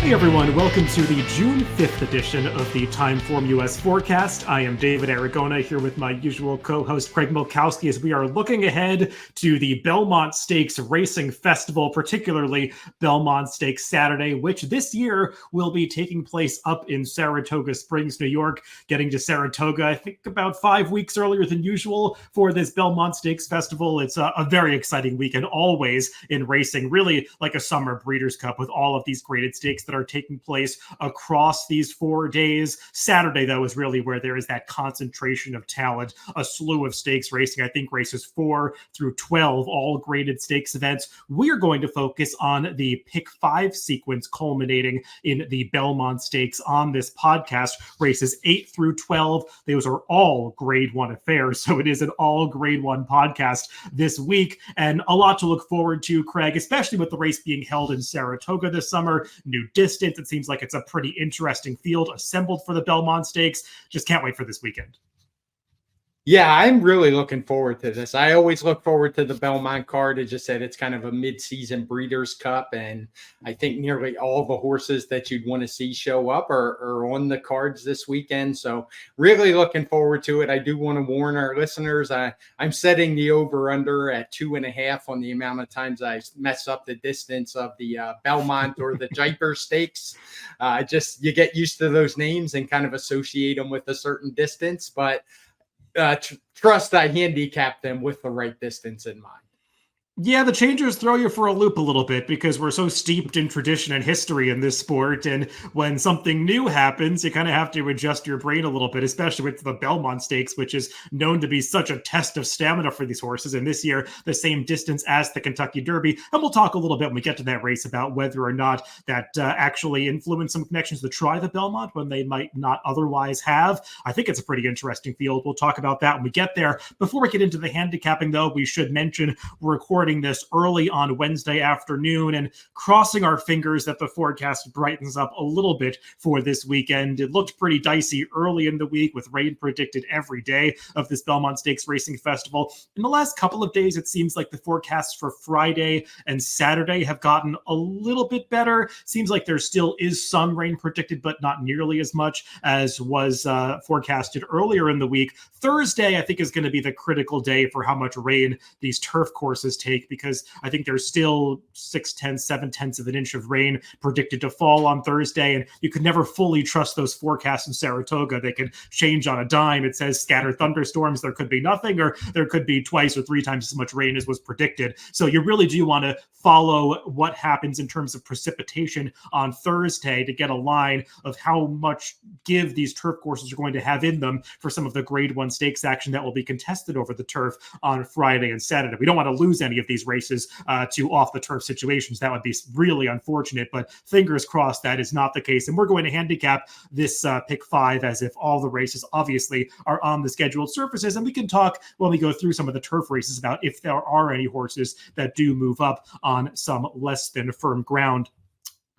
Hey everyone, welcome to the June 5th edition of the TimeformUS Forecast. I am David Aragona here with my usual co-host Craig Milkowski as we are looking ahead to the Belmont Stakes Racing Festival, particularly Belmont Stakes Saturday, which this year will be taking place up in Saratoga Springs, New York. Getting to Saratoga, I think about 5 weeks earlier than usual for this Belmont Stakes Festival. It's a very exciting weekend, always in racing, really like a summer Breeders' Cup with all of these graded stakes that are taking place across these 4 days. Saturday, though, is really where there is that concentration of talent, a slew of stakes racing. I think races 4 through 12, all graded stakes events. We're going to focus on the pick 5 sequence culminating in the Belmont Stakes on this podcast. Races 8 through 12, those are all grade 1 affairs. So it is an all grade 1 podcast this week, and a lot to look forward to, Craig, especially with the race being held in Saratoga this summer. New distance. It seems like it's a pretty interesting field assembled for the Belmont Stakes. Just can't wait for this weekend. Yeah, I'm really looking forward to this. I always look forward to the Belmont card. It just said it's kind of a mid-season Breeders' Cup, and I think nearly all the horses that you'd want to see show up are on the cards this weekend. So really looking forward to it. I do want to warn our listeners, I'm setting the over-under at 2.5 on the amount of times I mess up the distance of the Belmont or the Jaipur Stakes. You get used to those names and kind of associate them with a certain distance, but trust I handicap them with the right distance in mind. Yeah, the changers throw you for a loop a little bit because we're so steeped in tradition and history in this sport. And when something new happens, you kind of have to adjust your brain a little bit, especially with the Belmont Stakes, which is known to be such a test of stamina for these horses. And this year, the same distance as the Kentucky Derby. And we'll talk a little bit when we get to that race about whether or not that actually influenced some connections to try the Belmont when they might not otherwise have. I think it's a pretty interesting field. We'll talk about that when we get there. Before we get into the handicapping, though, we should mention we're recording this early on Wednesday afternoon and crossing our fingers that the forecast brightens up a little bit for this weekend. It looked pretty dicey early in the week with rain predicted every day of this Belmont Stakes Racing Festival. In the last couple of days, it seems like the forecasts for Friday and Saturday have gotten a little bit better. Seems like there still is some rain predicted, but not nearly as much as was forecasted earlier in the week. Thursday, I think, is going to be the critical day for how much rain these turf courses take, because I think there's still 7/10 of an inch of rain predicted to fall on Thursday, and you could never fully trust those forecasts in Saratoga. They could change on a dime. It says scattered thunderstorms. There could be nothing, or there could be twice or 3 times as much rain as was predicted. So you really do want to follow what happens in terms of precipitation on Thursday to get a line of how much give these turf courses are going to have in them for some of the grade 1 stakes action that will be contested over the turf on Friday and Saturday. We don't want to lose any of these races to off the turf situations. That would be really unfortunate, but fingers crossed that is not the case. And we're going to handicap this pick 5 as if all the races obviously are on the scheduled surfaces. And we can talk when we go through some of the turf races about if there are any horses that do move up on some less than firm ground.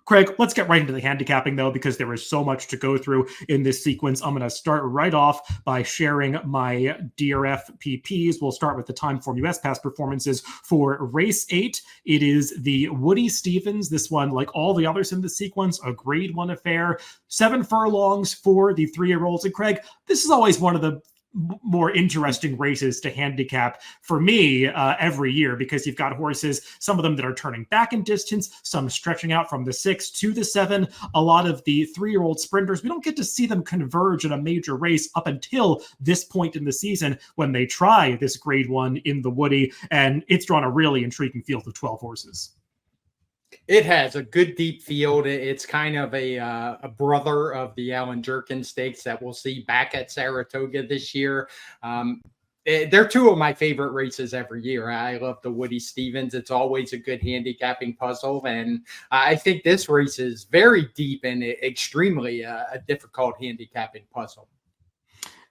Craig, let's get right into the handicapping, though, because there is so much to go through in this sequence. I'm going to start right off by sharing my DRFPPs. We'll start with the TimeformUS past performances for race 8. It is the Woody Stephens. This one, like all the others in the sequence, a grade 1 affair. 7 furlongs for the 3-year-olds. And Craig, this is always one of the more interesting races to handicap for me every year, because you've got horses, some of them that are turning back in distance, some stretching out from the 6 to the 7. A lot of the 3-year-old sprinters, we don't get to see them converge in a major race up until this point in the season when they try this grade 1 in the Woody, and it's drawn a really intriguing field of 12 horses. It has a good deep field. It's kind of a brother of the Alan Jerkin Stakes that we'll see back at Saratoga this year. They're 2 of my favorite races every year. I love the Woody Stephens. It's always a good handicapping puzzle. And I think this race is very deep and extremely a difficult handicapping puzzle.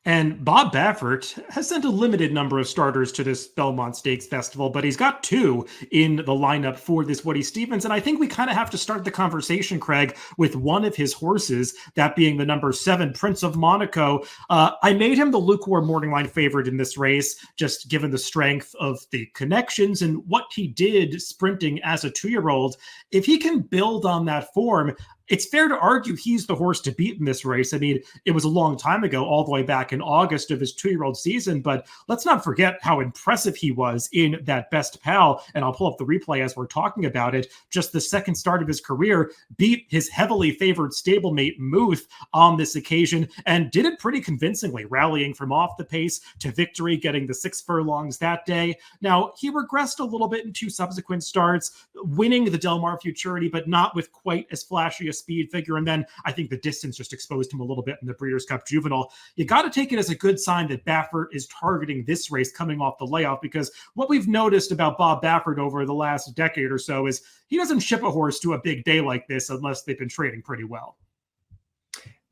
And Bob Baffert has sent a limited number of starters to this Belmont Stakes Festival, but he's got 2 in the lineup for this Woody Stephens. And I think we kind of have to start the conversation, Craig, with one of his horses, that being the number 7, Prince of Monaco. I made him the lukewarm morning line favorite in this race, just given the strength of the connections and what he did sprinting as a 2-year-old. If he can build on that form, it's fair to argue he's the horse to beat in this race. I mean, it was a long time ago, all the way back in August of his 2-year-old season, but let's not forget how impressive he was in that Best Pal. And I'll pull up the replay as we're talking about it. Just the second start of his career, beat his heavily favored stablemate Muth on this occasion and did it pretty convincingly, rallying from off the pace to victory, getting the 6 furlongs that day. Now, he regressed a little bit in 2 subsequent starts, winning the Del Mar Futurity, but not with quite as flashy a speed figure. And then I think the distance just exposed him a little bit in the Breeders' Cup Juvenile. You got to take it as a good sign that Baffert is targeting this race coming off the layoff, because what we've noticed about Bob Baffert over the last decade or so is he doesn't ship a horse to a big day like this unless they've been training pretty well.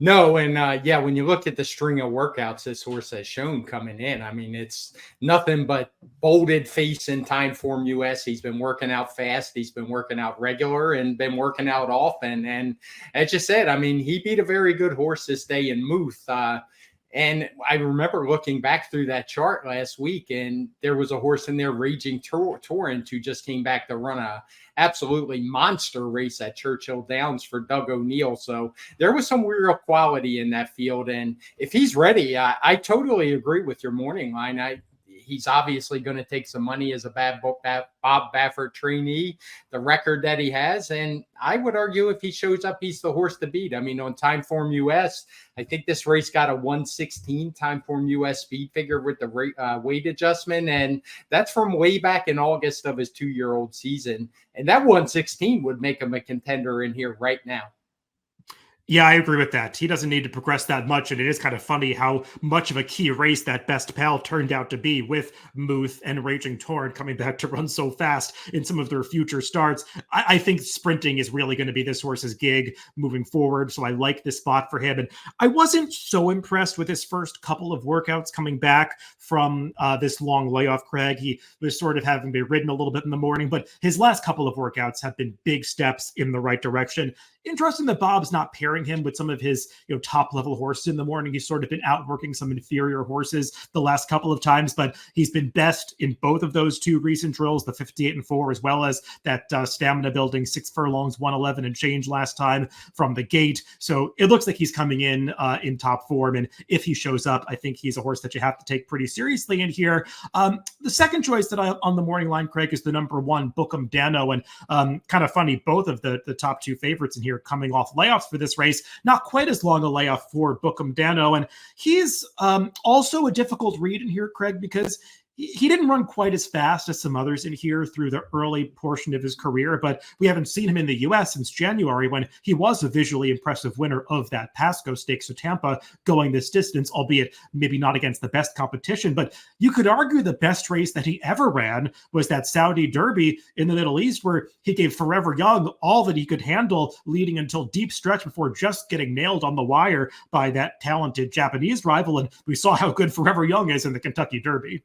No, and yeah, when you look at the string of workouts this horse has shown coming in, I mean, it's nothing but bolded face in TimeformUS. He's been working out fast, he's been working out regular, and been working out often. And as you said, I mean, he beat a very good horse this day in Muth. And I remember looking back through that chart last week, and there was a horse in there, Raging Torrent, who just came back to run a absolutely monster race at Churchill Downs for Doug O'Neill. So there was some real quality in that field. And if he's ready, I totally agree with your morning line. He's obviously going to take some money as a Bob Baffert trainee, the record that he has. And I would argue if he shows up, he's the horse to beat. I mean, on TimeformUS, I think this race got a 116 TimeformUS speed figure with the weight adjustment. And that's from way back in August of his 2-year-old season. And that 116 would make him a contender in here right now. Yeah, I agree with that. He doesn't need to progress that much, and it is kind of funny how much of a key race that Best Pal turned out to be, with Muth and Raging Torrent coming back to run so fast in some of their future starts. I think sprinting is really going to be this horse's gig moving forward, so I like this spot for him. And I wasn't so impressed with his first couple of workouts coming back from this long layoff, Craig. He was sort of having been ridden a little bit in the morning, but his last couple of workouts have been big steps in the right direction. Interesting that Bob's not pairing him with some of his top level horses in the morning. He's sort of been outworking some inferior horses the last couple of times, but he's been best in both of those 2 recent drills, the 58 and 4, as well as that stamina building 6 furlongs, 111 and change last time from the gate. So it looks like he's coming in top form. And if he shows up, I think he's a horse that you have to take pretty seriously in here. The second choice that I on the morning line, Craig, is the number 1 Bookham Dano. And kind of funny, both of the top 2 favorites in here coming off layoffs for this race. Not quite as long a layoff for Bookham Dano. And he's also a difficult read in here, Craig, because he didn't run quite as fast as some others in here through the early portion of his career, but we haven't seen him in the U.S. since January, when he was a visually impressive winner of that Pasco Stakes of Tampa, going this distance, albeit maybe not against the best competition. But you could argue the best race that he ever ran was that Saudi Derby in the Middle East, where he gave Forever Young all that he could handle leading until deep stretch before just getting nailed on the wire by that talented Japanese rival. And we saw how good Forever Young is in the Kentucky Derby.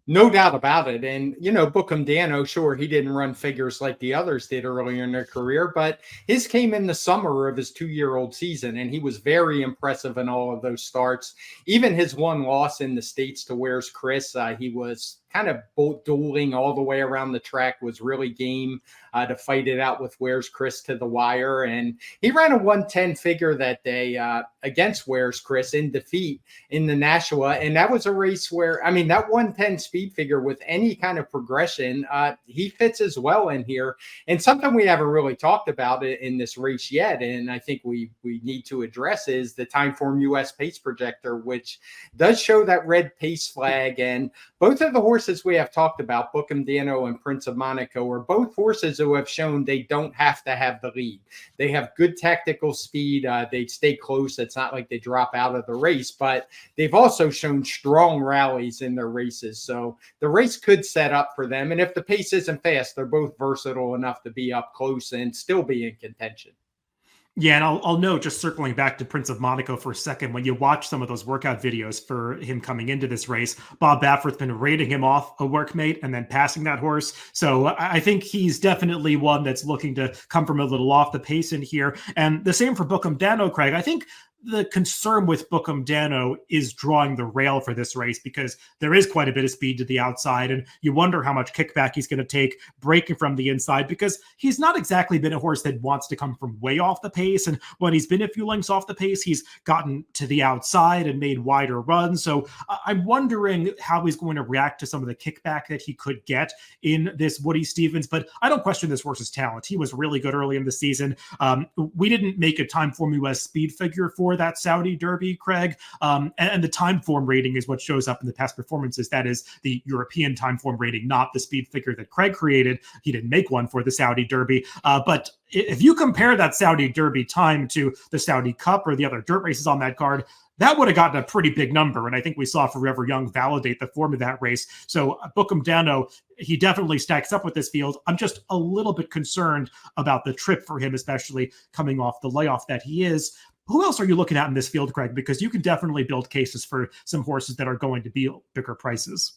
No doubt about it. And, Bookham Dano, sure, he didn't run figures like the others did earlier in their career, but his came in the summer of his 2-year-old season, and he was very impressive in all of those starts. Even his one loss in the States to Where's Chris, he was kind of dueling all the way around the track, was really game to fight it out with Where's Chris to the wire. And he ran a 110 figure that day against Where's Chris in defeat in the Nashua. And that was a race where, I mean, that 110 speed figure with any kind of progression, he fits as well in here. And something we haven't really talked about in this race yet, and I think we need to address, is the TimeformUS pace projector, which does show that red pace flag. And both of the horses we have talked about, Bookham Dano and Prince of Monaco, are both horses who have shown they don't have to have the lead. They have good tactical speed. They stay close. It's not like they drop out of the race, but they've also shown strong rallies in their races. So the race could set up for them. And if the pace isn't fast, they're both versatile enough to be up close and still be in contention. Yeah, and I'll note, just circling back to Prince of Monaco for a second, when you watch some of those workout videos for him coming into this race, Bob Baffert's been rating him off a workmate and then passing that horse. So I think he's definitely one that's looking to come from a little off the pace in here. And the same for Bookham Dano, Craig. I think the concern with Bookham Dano is drawing the rail for this race, because there is quite a bit of speed to the outside, and you wonder how much kickback he's going to take breaking from the inside, because he's not exactly been a horse that wants to come from way off the pace. And when he's been a few lengths off the pace, he's gotten to the outside and made wider runs. So I'm wondering how he's going to react to some of the kickback that he could get in this Woody Stephens. But I don't question this horse's talent. He was really good early in the season. We didn't make a TimeformUS speed figure for that Saudi Derby, Craig. And the Timeform rating is what shows up in the past performances. That is the European Timeform rating, not the speed figure that Craig created. He didn't make one for the Saudi Derby. But if you compare that Saudi Derby time to the Saudi Cup or the other dirt races on that card, that would have gotten a pretty big number. And I think we saw Forever Young validate the form of that race. So Bookham Dano, he definitely stacks up with this field. I'm just a little bit concerned about the trip for him, especially coming off the layoff that he is. Who else are you looking at in this field, Craig? Because you can definitely build cases for some horses that are going to be bigger prices.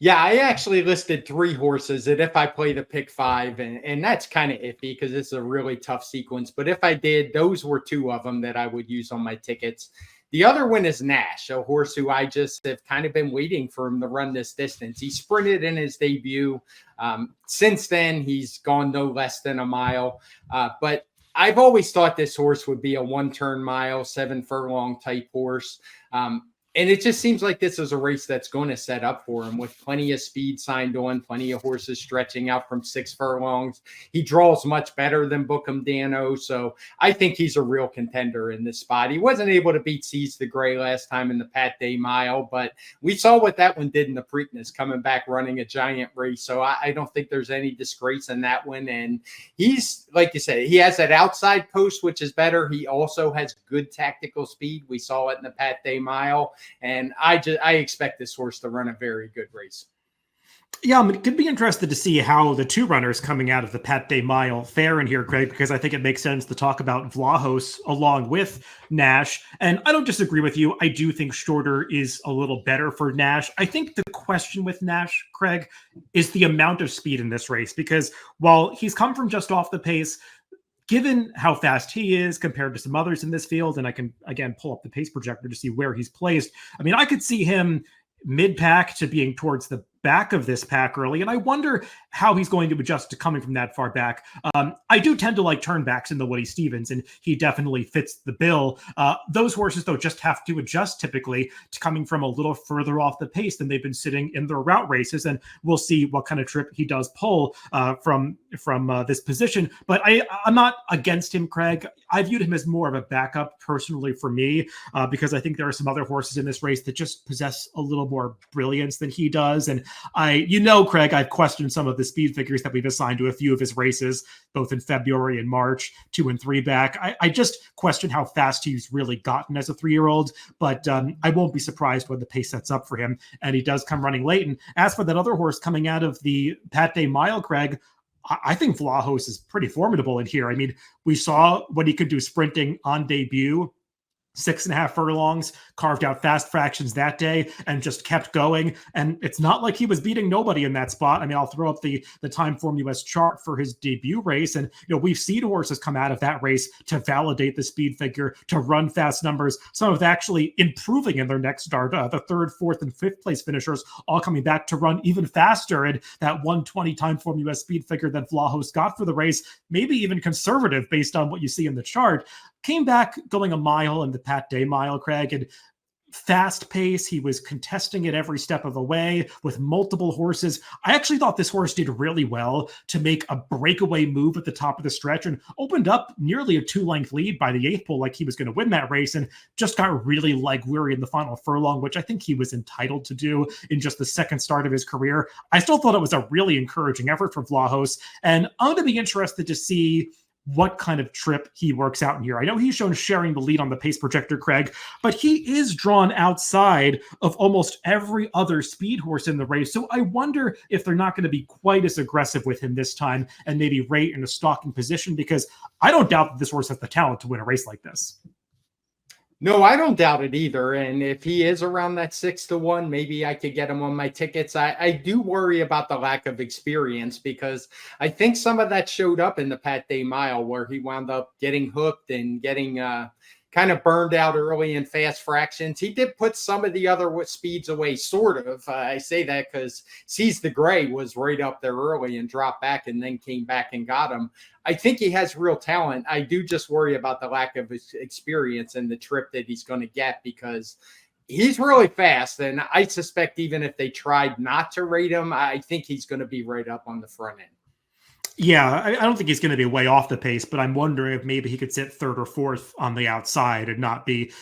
Yeah, I actually listed 3 horses that if I play the pick 5, and that's kind of iffy because it's a really tough sequence. But if I did, those were 2 of them that I would use on my tickets. The other one is Nash, a horse who I just have kind of been waiting for him to run this distance. He sprinted in his debut. Since then, he's gone no less than a mile. But I've always thought this horse would be a 1-turn mile, 7 furlong type horse. And it just seems like this is a race that's going to set up for him with plenty of speed signed on, plenty of horses stretching out from 6 furlongs. He draws much better than Bookham Dano, so I think he's a real contender in this spot. He wasn't able to beat Seize the Gray last time in the Pat Day Mile, but we saw what that one did in the Preakness, coming back running a giant race. So I don't think there's any disgrace in that one. And he's, like you said, he has that outside post, which is better. He also has good tactical speed. We saw it in the Pat Day Mile. And I expect this horse to run a very good race. Yeah, it could be interested to see how the 2 runners coming out of the Pat Day Mile fare in here, Craig, because I think it makes sense to talk about Vlahos along with Nash. And I don't disagree with you. I do think shorter is a little better for Nash. I think the question with Nash, Craig, is the amount of speed in this race, because while he's come from just off the pace, given how fast he is compared to some others in this field, and I can, again, pull up the pace projector to see where he's placed. I mean, I could see him mid-pack to being towards the back of this pack early, and I wonder how he's going to adjust to coming from that far back. I do tend to like turnbacks in the Woody Stephens, and he definitely fits the bill. Those horses, though, just have to adjust typically to coming from a little further off the pace than they've been sitting in their route races, and we'll see what kind of trip he does pull from this position. But I'm not against him, Craig. I viewed him as more of a backup personally for me, because I think there are some other horses in this race that just possess a little more brilliance than he does. And Craig, I've questioned some of the speed figures that we've assigned to a few of his races, both in February and March, 2 and 3 back. I just question how fast he's really gotten as a 3-year-old, but I won't be surprised when the pace sets up for him and he does come running late. And as for that other horse coming out of the Pat Day Mile, Craig, I think Vlahos is pretty formidable in here. I mean, we saw what he could do sprinting on debut. 6.5 furlongs, carved out fast fractions that day, and just kept going. And it's not like he was beating nobody in that spot. I mean, I'll throw up the TimeformUS chart for his debut race. And, we've seen horses come out of that race to validate the speed figure, to run fast numbers, some of actually improving in their next start. The 3rd, 4th, and 5th place finishers all coming back to run even faster. And that 120 TimeformUS speed figure that Vlahos got for the race, maybe even conservative based on what you see in the chart, came back going a mile in the Pat Day Mile, Craig, and fast pace. He was contesting it every step of the way with multiple horses. I actually thought this horse did really well to make a breakaway move at the top of the stretch and opened up nearly a 2-length lead by the 8th pole, like he was going to win that race, and just got really leg weary in the final furlong, which I think he was entitled to do in just the second start of his career. I still thought it was a really encouraging effort for Vlahos, and I'm going to be interested to see what kind of trip he works out in here. I know he's shown sharing the lead on the pace projector, Craig, but he is drawn outside of almost every other speed horse in the race. So I wonder if they're not going to be quite as aggressive with him this time and maybe rate in a stalking position, because I don't doubt that this horse has the talent to win a race like this. No, I don't doubt it either. And if he is around that 6-1, maybe I could get him on my tickets. I do worry about the lack of experience, because I think some of that showed up in the Pat Day Mile, where he wound up getting hooked and getting kind of burned out early in fast fractions. He did put some of the other speeds away, sort of. I say that because Seize the Gray was right up there early and dropped back and then came back and got him. I think he has real talent. I do just worry about the lack of experience and the trip that he's going to get, because he's really fast. And I suspect even if they tried not to rate him, I think he's going to be right up on the front end. Yeah, I don't think he's going to be way off the pace, but I'm wondering if maybe he could sit third or fourth on the outside and not be,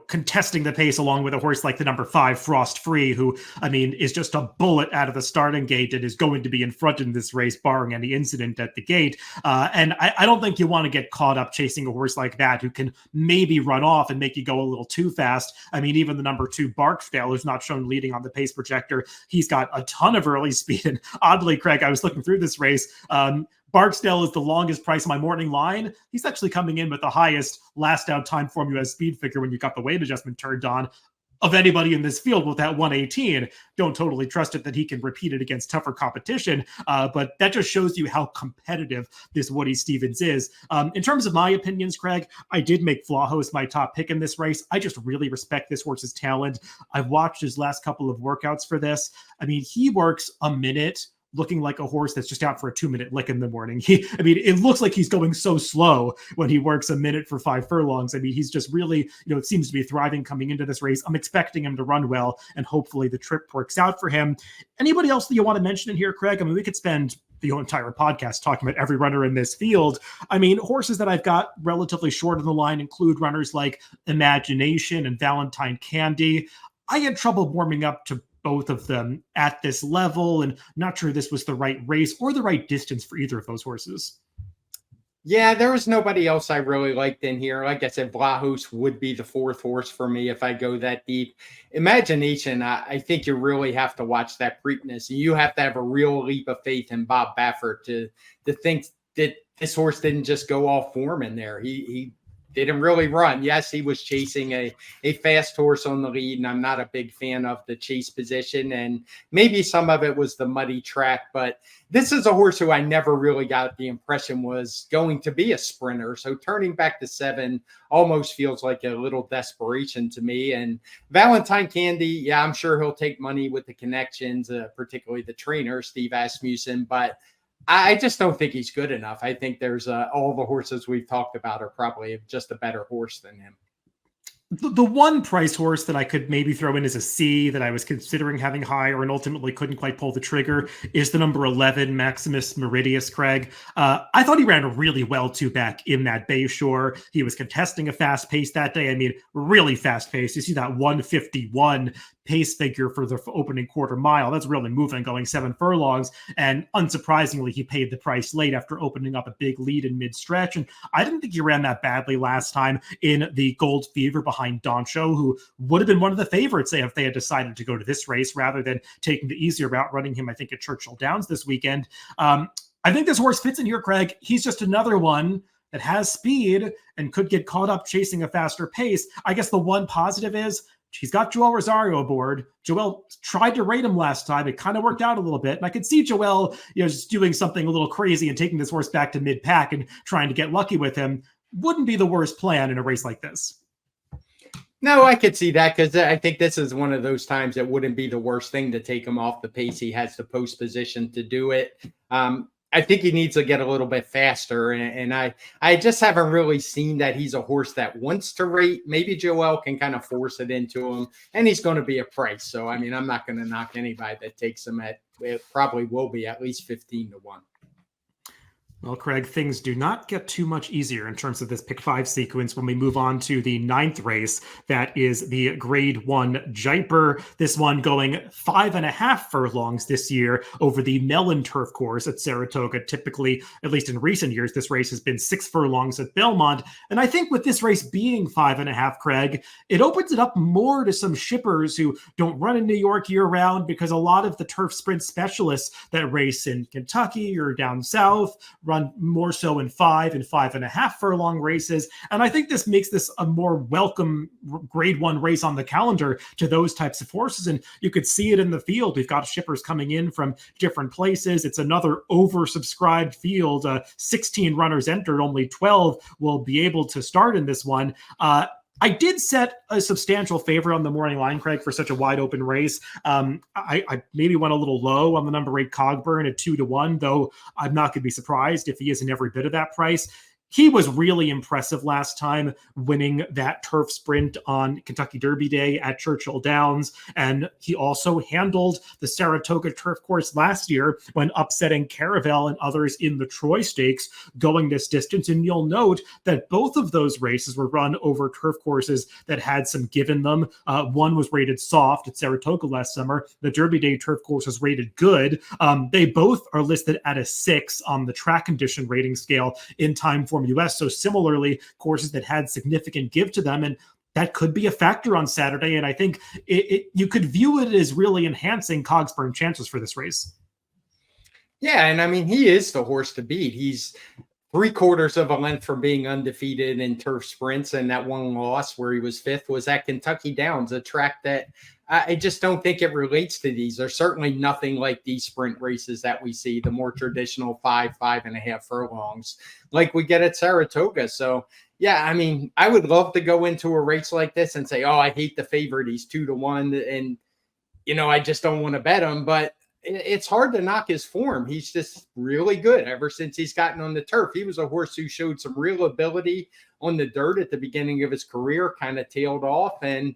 contesting the pace along with a horse like the number 5 Frost Free, who, is just a bullet out of the starting gate and is going to be in front in this race, barring any incident at the gate. And I don't think you want to get caught up chasing a horse like that who can maybe run off and make you go a little too fast. Even the number 2 Barksdale, who's not shown leading on the pace projector, he's got a ton of early speed. And oddly, Craig, I was looking through this race. Barksdale is the longest price on my morning line. He's actually coming in with the highest last out TimeformUS speed figure when you got the weight adjustment turned on of anybody in this field with that 118. Don't totally trust it that he can repeat it against tougher competition, but that just shows you how competitive this Woody Stephens is. In terms of my opinions, Craig, I did make Vlahos my top pick in this race. I just really respect this horse's talent. I've watched his last couple of workouts for this. He works a minute looking like a horse that's just out for a 2-minute lick in the morning. It looks like he's going so slow when he works a minute for 5 furlongs. He's just really, it seems to be thriving coming into this race. I'm expecting him to run well, and hopefully the trip works out for him. Anybody else that you want to mention in here, Craig? We could spend the entire podcast talking about every runner in this field. Horses that I've got relatively short on the line include runners like Imagination and Valentine Candy. I had trouble warming up to both of them at this level, and not sure this was the right race or the right distance for either of those horses. Yeah, there was nobody else I really liked in here. Like I said, Vlahos would be the 4th horse for me if I go that deep. Imagination, I think you really have to watch that Preakness. You have to have a real leap of faith in Bob Baffert to think that this horse didn't just go off form in there. He didn't really run. Yes, he was chasing a fast horse on the lead, and I'm not a big fan of the chase position, and maybe some of it was the muddy track, but this is a horse who I never really got the impression was going to be a sprinter. So turning back to 7 almost feels like a little desperation to me. And Valentine Candy, yeah, I'm sure he'll take money with the connections, particularly the trainer, Steve Asmussen, but I just don't think he's good enough. I think there's all the horses we've talked about are probably just a better horse than him. The one price horse that I could maybe throw in as a C that I was considering having higher and ultimately couldn't quite pull the trigger is the number 11 Maximus Meridius, Craig. I thought he ran really well too back in that Bayshore. He was contesting a fast pace that day. Really fast pace. You see that 151 pace figure for the opening quarter mile. That's really moving, going 7 furlongs. And unsurprisingly, he paid the price late after opening up a big lead in mid-stretch. And I didn't think he ran that badly last time in the Gold Fever behind Doncho, who would have been one of the favorites if they had decided to go to this race rather than taking the easier route, running him, I think, at Churchill Downs this weekend. I think this horse fits in here, Craig. He's just another one that has speed and could get caught up chasing a faster pace. I guess the one positive is he's got Joel Rosario aboard. Joel tried to rate him last time. It kind of worked out a little bit. And I could see Joel, just doing something a little crazy and taking this horse back to mid-pack and trying to get lucky with him. Wouldn't be the worst plan in a race like this. No, I could see that, because I think this is one of those times that wouldn't be the worst thing to take him off the pace. He has the post position to do it. I think he needs to get a little bit faster, and I just haven't really seen that he's a horse that wants to rate. Maybe Joel can kind of force it into him, and he's going to be a price. So, I'm not going to knock anybody that takes him at, it probably will be at least 15-1. Well, Craig, things do not get too much easier in terms of this pick 5 sequence when we move on to the 9th race. That is the Grade 1 Jaipur. This one going 5.5 furlongs this year over the Mellon turf course at Saratoga. Typically, at least in recent years, this race has been 6 furlongs at Belmont. And I think with this race being 5.5, Craig, it opens it up more to some shippers who don't run in New York year round, because a lot of the turf sprint specialists that race in Kentucky or down south run more so in 5 and 5.5 furlong races. And I think this makes this a more welcome Grade 1 race on the calendar to those types of horses. And you could see it in the field. We've got shippers coming in from different places. It's another oversubscribed field. 16 runners entered, only 12 will be able to start in this one. I did set a substantial favor on the morning line, Craig, for such a wide open race. I maybe went a little low on the number 8 Cogburn at 2-1, though I'm not going to be surprised if he isn't every bit of that price. He was really impressive last time, winning that turf sprint on Kentucky Derby Day at Churchill Downs. And he also handled the Saratoga turf course last year when upsetting Caravel and others in the Troy Stakes going this distance. And you'll note that both of those races were run over turf courses that had some given them. One was rated soft at Saratoga last summer. The Derby Day turf course was rated good. They both are listed at a 6 on the track condition rating scale in TimeformUS. So similarly, courses that had significant give to them, and that could be a factor on Saturday. And I think you could view it as really enhancing Cogburn chances for this race. Yeah, and I mean, he is the horse to beat. He's 3/4 of a length from being undefeated in turf sprints, and that one loss where he was 5th was at Kentucky Downs, a track that I just don't think it relates to these. There's certainly nothing like these sprint races that we see, the more traditional 5.5 furlongs like we get at Saratoga. So, yeah, I mean, I would love to go into a race like this and say, oh, I hate the favorite. He's 2-1. And, I just don't want to bet him. But it's hard to knock his form. He's just really good ever since he's gotten on the turf. He was a horse who showed some real ability on the dirt at the beginning of his career, kind of tailed off. And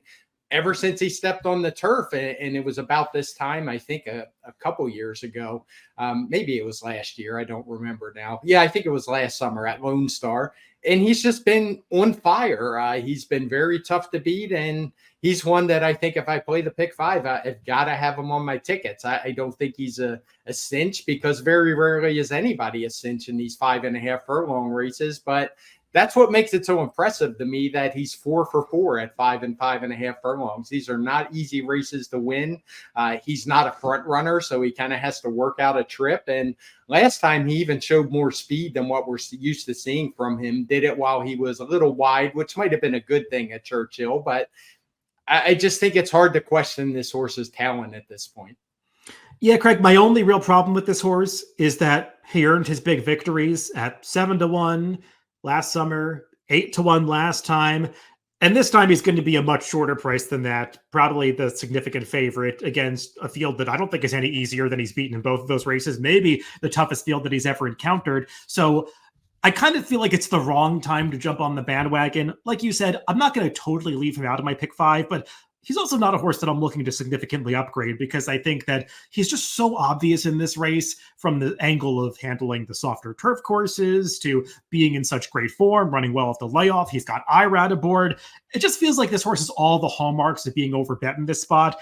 ever since he stepped on the turf, and it was about this time, I think a couple years ago, maybe it was last year, I don't remember now. Yeah, I think it was last summer at Lone Star, and he's just been on fire. He's been very tough to beat, and he's one that I think if I play the pick 5, I've got to have him on my tickets. I don't think he's a cinch, because very rarely is anybody a cinch in these 5.5 furlong races, but that's what makes it so impressive to me, that he's 4 for 4 at 5 and 5.5 furlongs. These are not easy races to win. He's not a front runner, so he kind of has to work out a trip. And last time he even showed more speed than what we're used to seeing from him. Did it while he was a little wide, which might have been a good thing at Churchill. But I just think it's hard to question this horse's talent at this point. Yeah, Craig, my only real problem with this horse is that he earned his big victories at 7-1 last summer, 8-1 last time. And this time he's going to be a much shorter price than that. Probably the significant favorite against a field that I don't think is any easier than he's beaten in both of those races. Maybe the toughest field that he's ever encountered. So I kind of feel like it's the wrong time to jump on the bandwagon. Like you said, I'm not going to totally leave him out of my pick 5, but he's also not a horse that I'm looking to significantly upgrade, because I think that he's just so obvious in this race, from the angle of handling the softer turf courses to being in such great form, running well off the layoff. He's got IRAD aboard. It just feels like this horse has all the hallmarks of being overbet in this spot.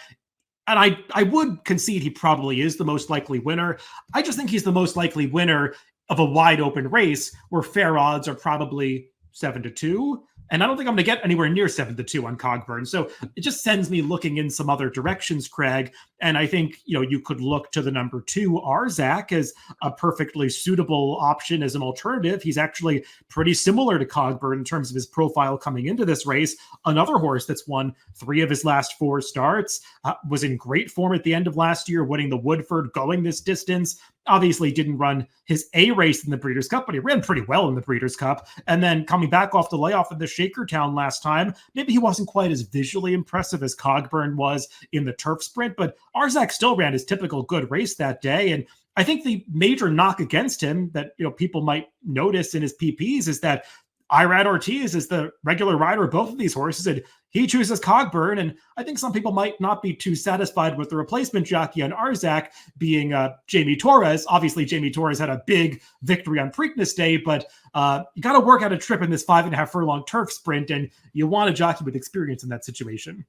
And I would concede he probably is the most likely winner. I just think he's the most likely winner of a wide open race where fair odds are probably 7-2. And I don't think I'm going to get anywhere near 7-2 on Cogburn. So it just sends me looking in some other directions, Craig. And I think, you could look to the number 2, Arzak, as a perfectly suitable option as an alternative. He's actually pretty similar to Cogburn in terms of his profile coming into this race. Another horse that's won 3 of his last 4 starts, was in great form at the end of last year, winning the Woodford, going this distance. Obviously didn't run his A race in the Breeders' Cup, but he ran pretty well in the Breeders' Cup. And then coming back off the layoff in the Shakertown last time, maybe he wasn't quite as visually impressive as Cogburn was in the turf sprint, but Arzak still ran his typical good race that day. And I think the major knock against him that people might notice in his PPs is that Irad Ortiz is the regular rider of both of these horses, and he chooses Cogburn. And I think some people might not be too satisfied with the replacement jockey on Arzak being Jamie Torres. Obviously, Jamie Torres had a big victory on Preakness Day, but you got to work out a trip in this 5.5 furlong turf sprint, and you want a jockey with experience in that situation.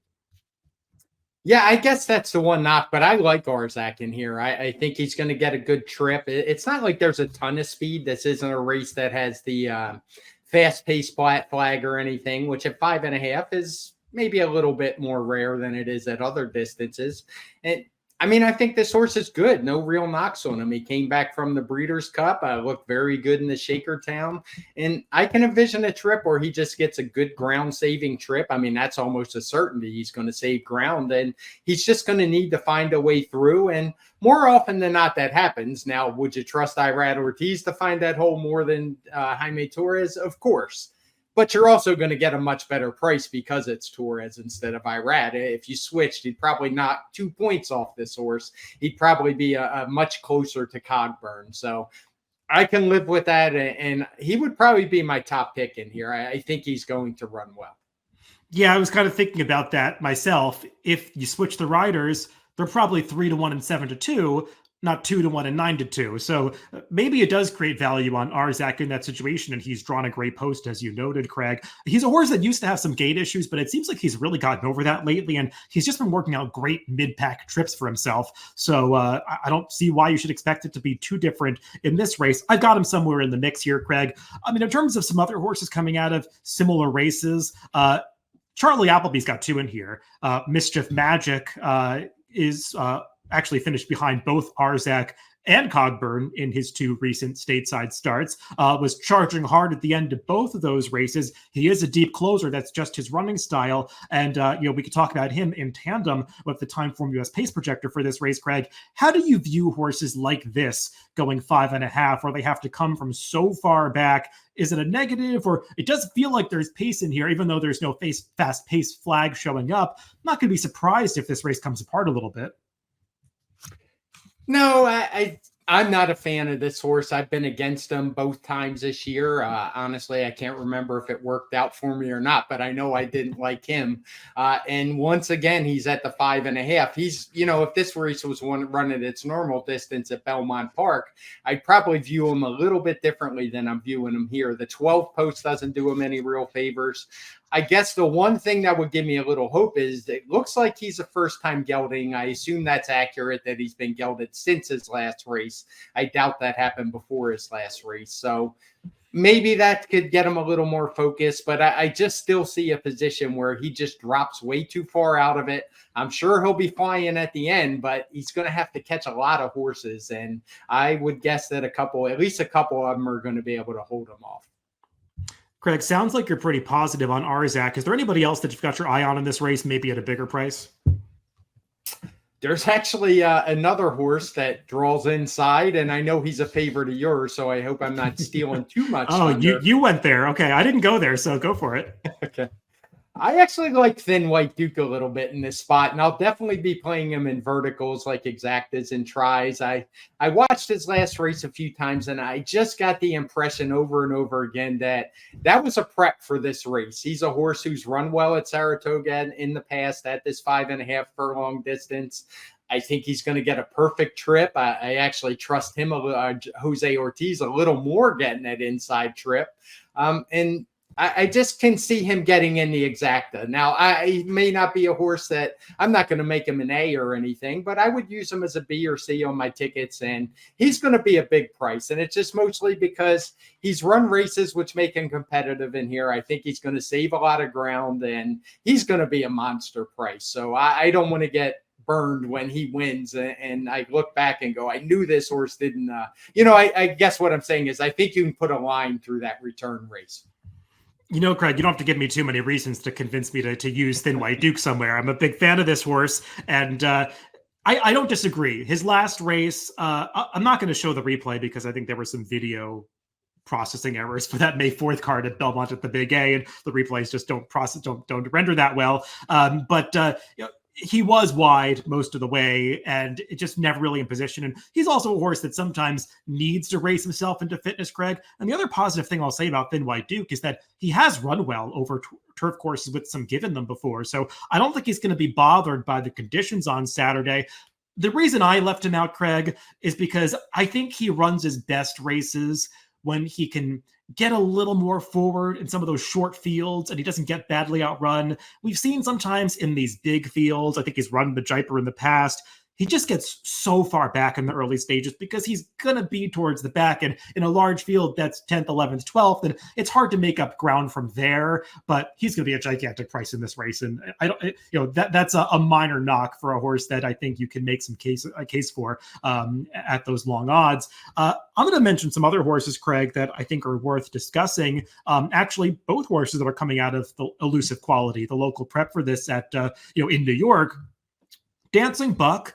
Yeah, I guess that's the one knock, but I like Arzak in here. I think he's going to get a good trip. It's not like there's a ton of speed. This isn't a race that has the fast-paced flag or anything, which at 5.5 is maybe a little bit more rare than it is at other distances. And I mean, I think this horse is good. No real knocks on him. He came back from the Breeders' Cup. Looked very good in the Shakertown. And I can envision a trip where he just gets a good ground-saving trip. I mean, that's almost a certainty he's going to save ground. And he's just going to need to find a way through. And more often than not, that happens. Now, would you trust Irad Ortiz to find that hole more than Jaime Torres? Of course. but you're also going to get a much better price because it's Torres instead of Irad. If you switched, he'd probably knock 2 points off this horse. He'd probably be a much closer to Cogburn. So I can live with that, and he would probably be my top pick in here. I think he's going to run well. Yeah, I was kind of thinking about that myself. If you switch the riders, they're probably 3-1 and 7-2, not 2-1 and 9-2. So maybe it does create value on Arzak in that situation, and he's drawn a great post, as you noted, Craig. He's a horse that used to have some gait issues, but it seems like he's really gotten over that lately, and he's just been working out great mid-pack trips for himself. So I don't see why you should expect it to be too different in this race. I've got him somewhere in the mix here, Craig. I mean, in terms of some other horses coming out of similar races, Charlie Appleby's got 2 in here. Mischief Magic is actually finished behind both Arzak and Cogburn in his 2 recent stateside starts, was charging hard at the end of both of those races. He is a deep closer. That's just his running style. And, we could talk about him in tandem with the TimeformUS pace projector for this race, Craig. How do you view horses like this going 5.5, where they have to come from so far back? Is it a negative, or it does feel like there's pace in here, even though there's no fast pace flag showing up? I'm not going to be surprised if this race comes apart a little bit. No, I'm not a fan of this horse. I've been against him both times this year. Honestly, I can't remember if it worked out for me or not, but I know I didn't like him. And once again, he's at the 5.5. He's, if this race was run at its normal distance at Belmont Park, I'd probably view him a little bit differently than I'm viewing him here. The 12 post doesn't do him any real favors. I guess the one thing that would give me a little hope is that it looks like he's a first-time gelding. I assume that's accurate, that he's been gelded since his last race. I doubt that happened before his last race. So maybe that could get him a little more focused, but I just still see a position where he just drops way too far out of it. I'm sure he'll be flying at the end, but he's going to have to catch a lot of horses, and I would guess that at least a couple of them are going to be able to hold him off. Craig, sounds like you're pretty positive on Arzak. Is there anybody else that you've got your eye on in this race, maybe at a bigger price? There's actually another horse that draws inside, and I know he's a favorite of yours, so I hope I'm not stealing too much. Oh, you went there. Okay, I didn't go there, so go for it. Okay. I actually like Thin White Duke a little bit in this spot, and I'll definitely be playing him in verticals like exactas and tries. I watched his last race a few times, and I just got the impression over and over again that was a prep for this race. He's a horse who's run well at Saratoga in the past at this 5.5 furlong distance. I think he's going to get a perfect trip. I actually trust him, Jose Ortiz, a little more getting that inside trip. And I just can see him getting in the exacta. Now, he may not be a horse that I'm not going to make him an A or anything, but I would use him as a B or C on my tickets, and he's going to be a big price. And it's just mostly because he's run races which make him competitive in here. I think he's going to save a lot of ground, and he's going to be a monster price. So I don't want to get burned when he wins and I look back and go, I knew this horse didn't, I guess what I'm saying is I think you can put a line through that return race. Craig, you don't have to give me too many reasons to convince me to use Thin White Duke somewhere. I'm a big fan of this horse, and I don't disagree. His last race, I'm not going to show the replay because I think there were some video processing errors for that May 4th card at Belmont at the Big A, and the replays just don't render that well. But he was wide most of the way, and it just never really in position. And he's also a horse that sometimes needs to race himself into fitness, Craig. And the other positive thing I'll say about Thin White Duke is that he has run well over turf courses with some given them before. So I don't think he's going to be bothered by the conditions on Saturday. The reason I left him out, Craig, is because I think he runs his best races when he can get a little more forward in some of those short fields and he doesn't get badly outrun. We've seen sometimes in these big fields, I think he's run the Jaipur in the past, he just gets so far back in the early stages because he's going to be towards the back. And in a large field, that's 10th, 11th, 12th. And it's hard to make up ground from there, but he's going to be a gigantic price in this race. And I don't, that's a minor knock for a horse that I think you can make a case for at those long odds. I'm going to mention some other horses, Craig, that I think are worth discussing. Actually, both horses that are coming out of the Elusive Quality, the local prep for this at, in New York. Dancing Buck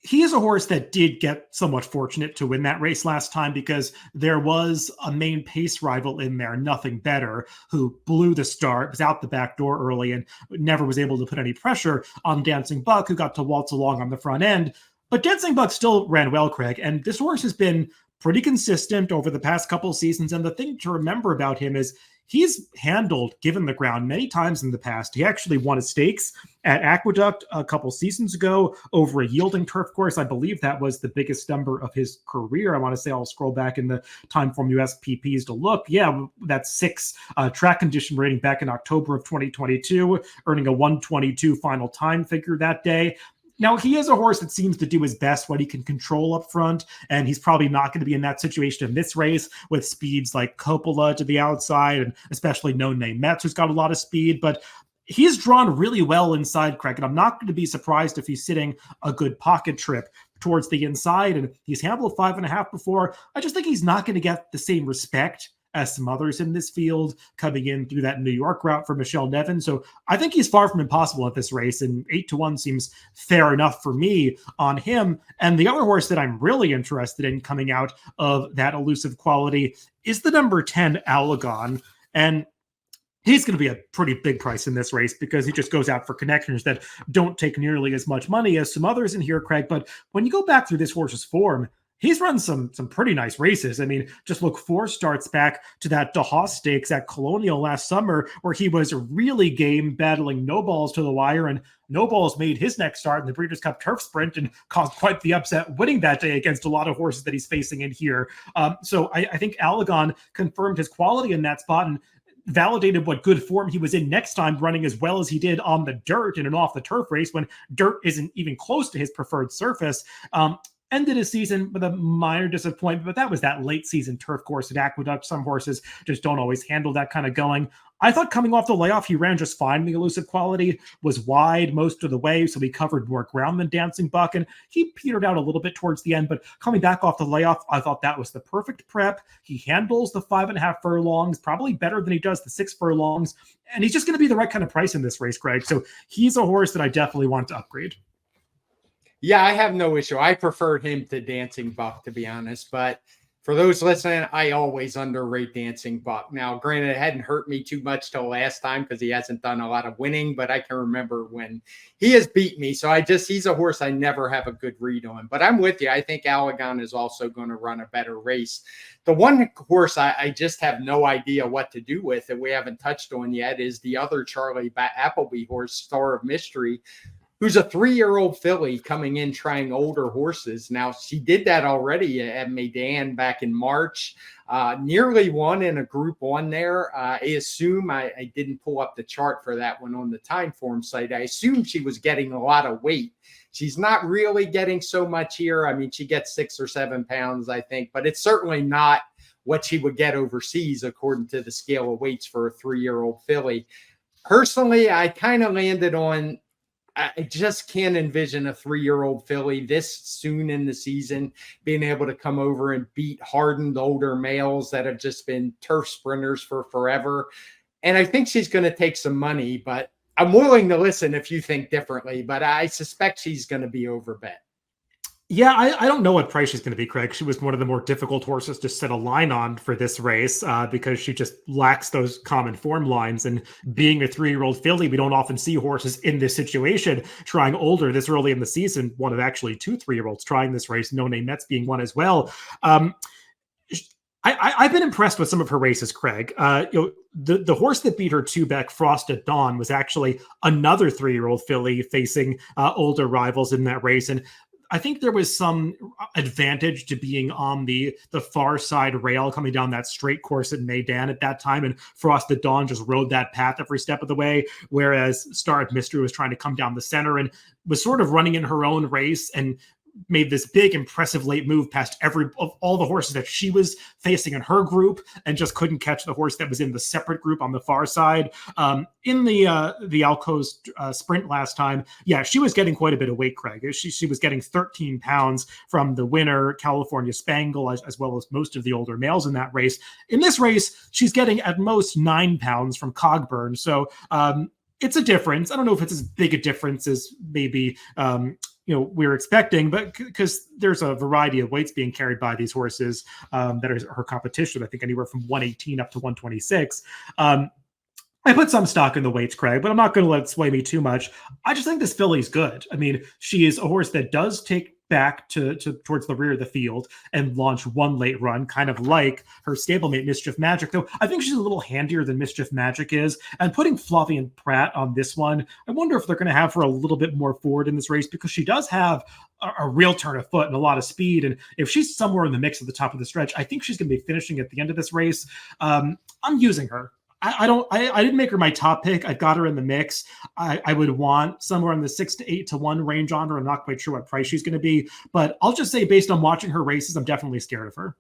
he is a horse that did get somewhat fortunate to win that race last time because there was a main pace rival in there, Nothing Better, who blew the start, was out the back door early, and never was able to put any pressure on Dancing Buck, who got to waltz along on the front end. But Dancing Buck still ran well, Craig, and this horse has been pretty consistent over the past couple seasons. And the thing to remember about him is he's handled, given the ground, many times in the past. He actually won a stakes at Aqueduct a couple seasons ago over a yielding turf course. I believe that was the biggest number of his career. I want to say, I'll scroll back in the TimeformUS PPs to look. Yeah, that's 6 track condition rating back in October of 2022, earning a 122 final time figure that day. Now, he is a horse that seems to do his best when he can control up front, and he's probably not going to be in that situation in this race with speeds like Coppola to the outside, and especially No Name Metz, who's got a lot of speed, but he's drawn really well inside, Craig, and I'm not going to be surprised if he's sitting a good pocket trip towards the inside, and he's handled 5.5 before. I just think he's not going to get the same respect as some others in this field coming in through that New York route for Michelle Nevin. So I think he's far from impossible at this race, and 8-1 seems fair enough for me on him. And the other horse that I'm really interested in coming out of that Elusive Quality is the number 10 Alagon. And he's going to be a pretty big price in this race because he just goes out for connections that don't take nearly as much money as some others in here, Craig. But when you go back through this horse's form, he's run some pretty nice races. I mean, just look 4 starts back to that DeHaas Stakes at Colonial last summer, where he was really game battling No Balls to the wire, and No Balls made his next start in the Breeders' Cup Turf Sprint and caused quite the upset, winning that day against a lot of horses that he's facing in here. So I think Alagon confirmed his quality in that spot and validated what good form he was in next time, running as well as he did on the dirt in an off the turf race when dirt isn't even close to his preferred surface. Ended his season with a minor disappointment, but that was that late season turf course at Aqueduct. Some horses just don't always handle that kind of going. I thought coming off the layoff, he ran just fine. The Elusive Quality was wide most of the way, so he covered more ground than Dancing Buck, and he petered out a little bit towards the end, but coming back off the layoff, I thought that was the perfect prep. He handles the 5.5 furlongs probably better than he does the 6 furlongs, and he's just going to be the right kind of price in this race, Greg. So he's a horse that I definitely want to upgrade. Yeah, I have no issue. I preferred him to Dancing Buck, to be honest. But for those listening, I always underrate Dancing Buck. Now, granted, it hadn't hurt me too much till last time because he hasn't done a lot of winning, but I can remember when he has beat me. So he's a horse I never have a good read on. But I'm with you. I think Alagon is also going to run a better race. The one horse I just have no idea what to do with that we haven't touched on yet is the other Charlie Appleby horse, Star of Mystery, who's a 3-year-old filly coming in trying older horses. Now, she did that already at Medan back in March. Nearly won in a Group 1 there. I assume I didn't pull up the chart for that one on the Timeform site. I assume she was getting a lot of weight. She's not really getting so much here. I mean, she gets 6 or 7 pounds, I think, but it's certainly not what she would get overseas according to the scale of weights for a 3-year-old filly. Personally, I kind of landed on I just can't envision a 3-year-old filly this soon in the season being able to come over and beat hardened older males that have just been turf sprinters for forever. And I think she's going to take some money, but I'm willing to listen if you think differently, but I suspect she's going to be overbet. Yeah, I don't know what price she's going to be, Craig. She was one of the more difficult horses to set a line on for this race because she just lacks those common form lines. And being a 3-year-old filly, we don't often see horses in this situation trying older this early in the season. One of actually 2 3-year-olds trying this race, No Name Metz being one as well. I've been impressed with some of her races, Craig. The horse that beat her 2-back, Frost at Dawn, was actually another 3-year-old filly facing older rivals in that race. And I think there was some advantage to being on the far side rail coming down that straight course at Medan at that time, and Frost at Dawn just rode that path every step of the way, whereas Star of Mystery was trying to come down the center and was sort of running in her own race and made this big, impressive late move past all the horses that she was facing in her group and just couldn't catch the horse that was in the separate group on the far side. In the Alco's sprint last time, yeah, she was getting quite a bit of weight, Craig. She was getting 13 pounds from the winner, California Spangle, as well as most of the older males in that race. In this race, she's getting at most 9 pounds from Cogburn. So it's a difference. I don't know if it's as big a difference as maybe we were expecting, but because there's a variety of weights being carried by these horses that are her competition. I think anywhere from 118 up to 126. I put some stock in the weights, Craig, but I'm not going to let it sway me too much. I just think this filly's good. I mean, she is a horse that does take back to towards the rear of the field and launch one late run, kind of like her stablemate Mischief Magic, though I think she's a little handier than Mischief Magic is. And putting Flavien Prat on this one, I wonder if they're going to have her a little bit more forward in this race, because she does have a real turn of foot and a lot of speed. And if she's somewhere in the mix at the top of the stretch, I think she's going to be finishing at the end of this race. I'm using her. I didn't make her my top pick. I've got her in the mix. I would want somewhere in the 6 to 8 to 1 range on her. I'm not quite sure what price she's going to be, but I'll just say based on watching her races, I'm definitely scared of her.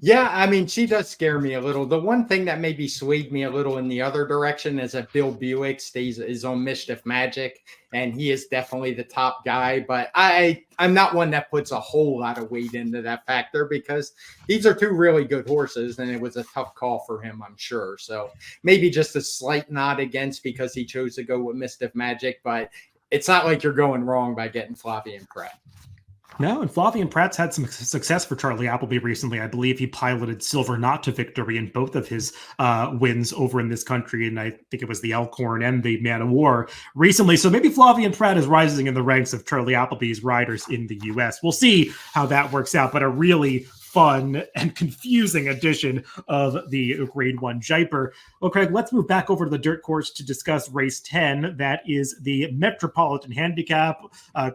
Yeah, I mean, she does scare me a little. The one thing that maybe swayed me a little in the other direction is that Bill Buick is on Mischief Magic, and he is definitely the top guy. But I'm not one that puts a whole lot of weight into that factor, because these are two really good horses, and it was a tough call for him, I'm sure. So maybe just a slight nod against because he chose to go with Mischief Magic, but it's not like you're going wrong by getting Flavien Prat. No, and Flavien Prat's had some success for Charlie Appleby recently. I believe he piloted Silver Knot to victory in both of his wins over in this country, and I think it was the Elkhorn and the Man of War recently. So maybe Flavien Prat is rising in the ranks of Charlie Appleby's riders in the U.S. We'll see how that works out, but a really fun and confusing edition of the Grade 1 Jaipur. Well, Craig, let's move back over to the dirt course to discuss race 10. That is the Metropolitan Handicap,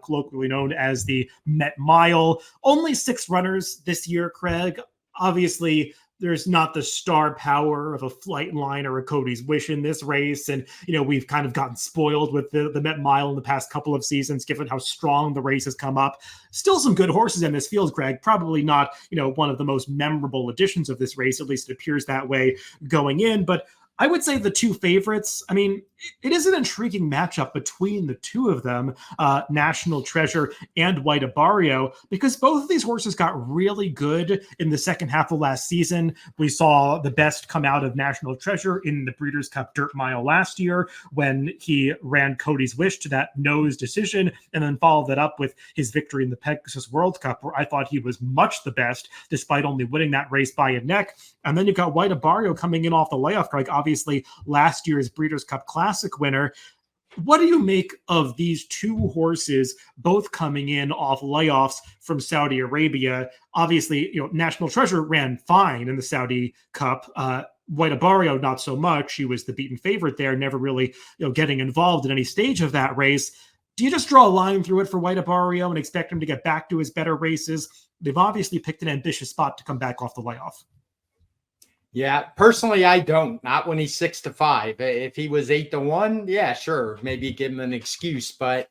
colloquially known as the Met Mile. Only 6 runners this year, Craig. Obviously, there's not the star power of a Flightline or a Cody's Wish in this race. And, we've kind of gotten spoiled with the Met Mile in the past couple of seasons, given how strong the race has come up. Still some good horses in this field, Greg. Probably not, one of the most memorable editions of this race. At least it appears that way going in. But I would say the two favorites, I mean, it is an intriguing matchup between the two of them, National Treasure and White Abarrio, because both of these horses got really good in the second half of last season. We saw the best come out of National Treasure in the Breeders' Cup Dirt Mile last year when he ran Cody's Wish to that nose decision, and then followed that up with his victory in the Pegasus World Cup, where I thought he was much the best, despite only winning that race by a neck. And then you've got White Abarrio coming in off the layoff, Craig, obviously last year's Breeders' Cup Classic winner. What do you make of these two horses both coming in off layoffs from Saudi Arabia? Obviously, National Treasure ran fine in the Saudi Cup. White Abarrio, not so much. He was the beaten favorite there, never really getting involved in any stage of that race. Do you just draw a line through it for White Abarrio and expect him to get back to his better races? They've obviously picked an ambitious spot to come back off the layoff. Yeah, personally, I don't. Not when he's 6 to 5. If he was 8 to 1, yeah, sure, maybe give him an excuse. But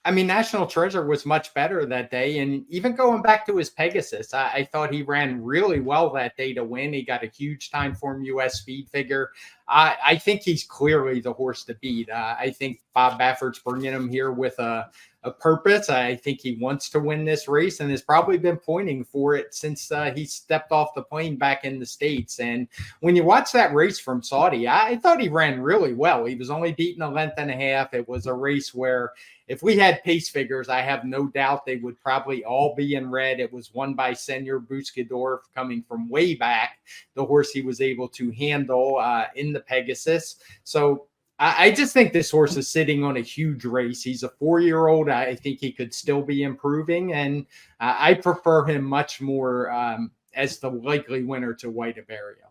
I mean, National Treasure was much better that day. And even going back to his Pegasus, I thought he ran really well that day to win. He got a huge TimeformUS speed figure. I think he's clearly the horse to beat. I think Bob Baffert's bringing him here with a purpose. I think he wants to win this race and has probably been pointing for it since he stepped off the plane back in the States. And when you watch that race from Saudi, I thought he ran really well. He was only beaten a length and a half. It was a race where if we had pace figures, I have no doubt they would probably all be in red. It was won by Senor Buscador coming from way back, the horse he was able to handle in the Pegasus. So I just think this horse is sitting on a huge race. He's a 4-year-old. I think he could still be improving, and I prefer him much more as the likely winner to White Abarrio.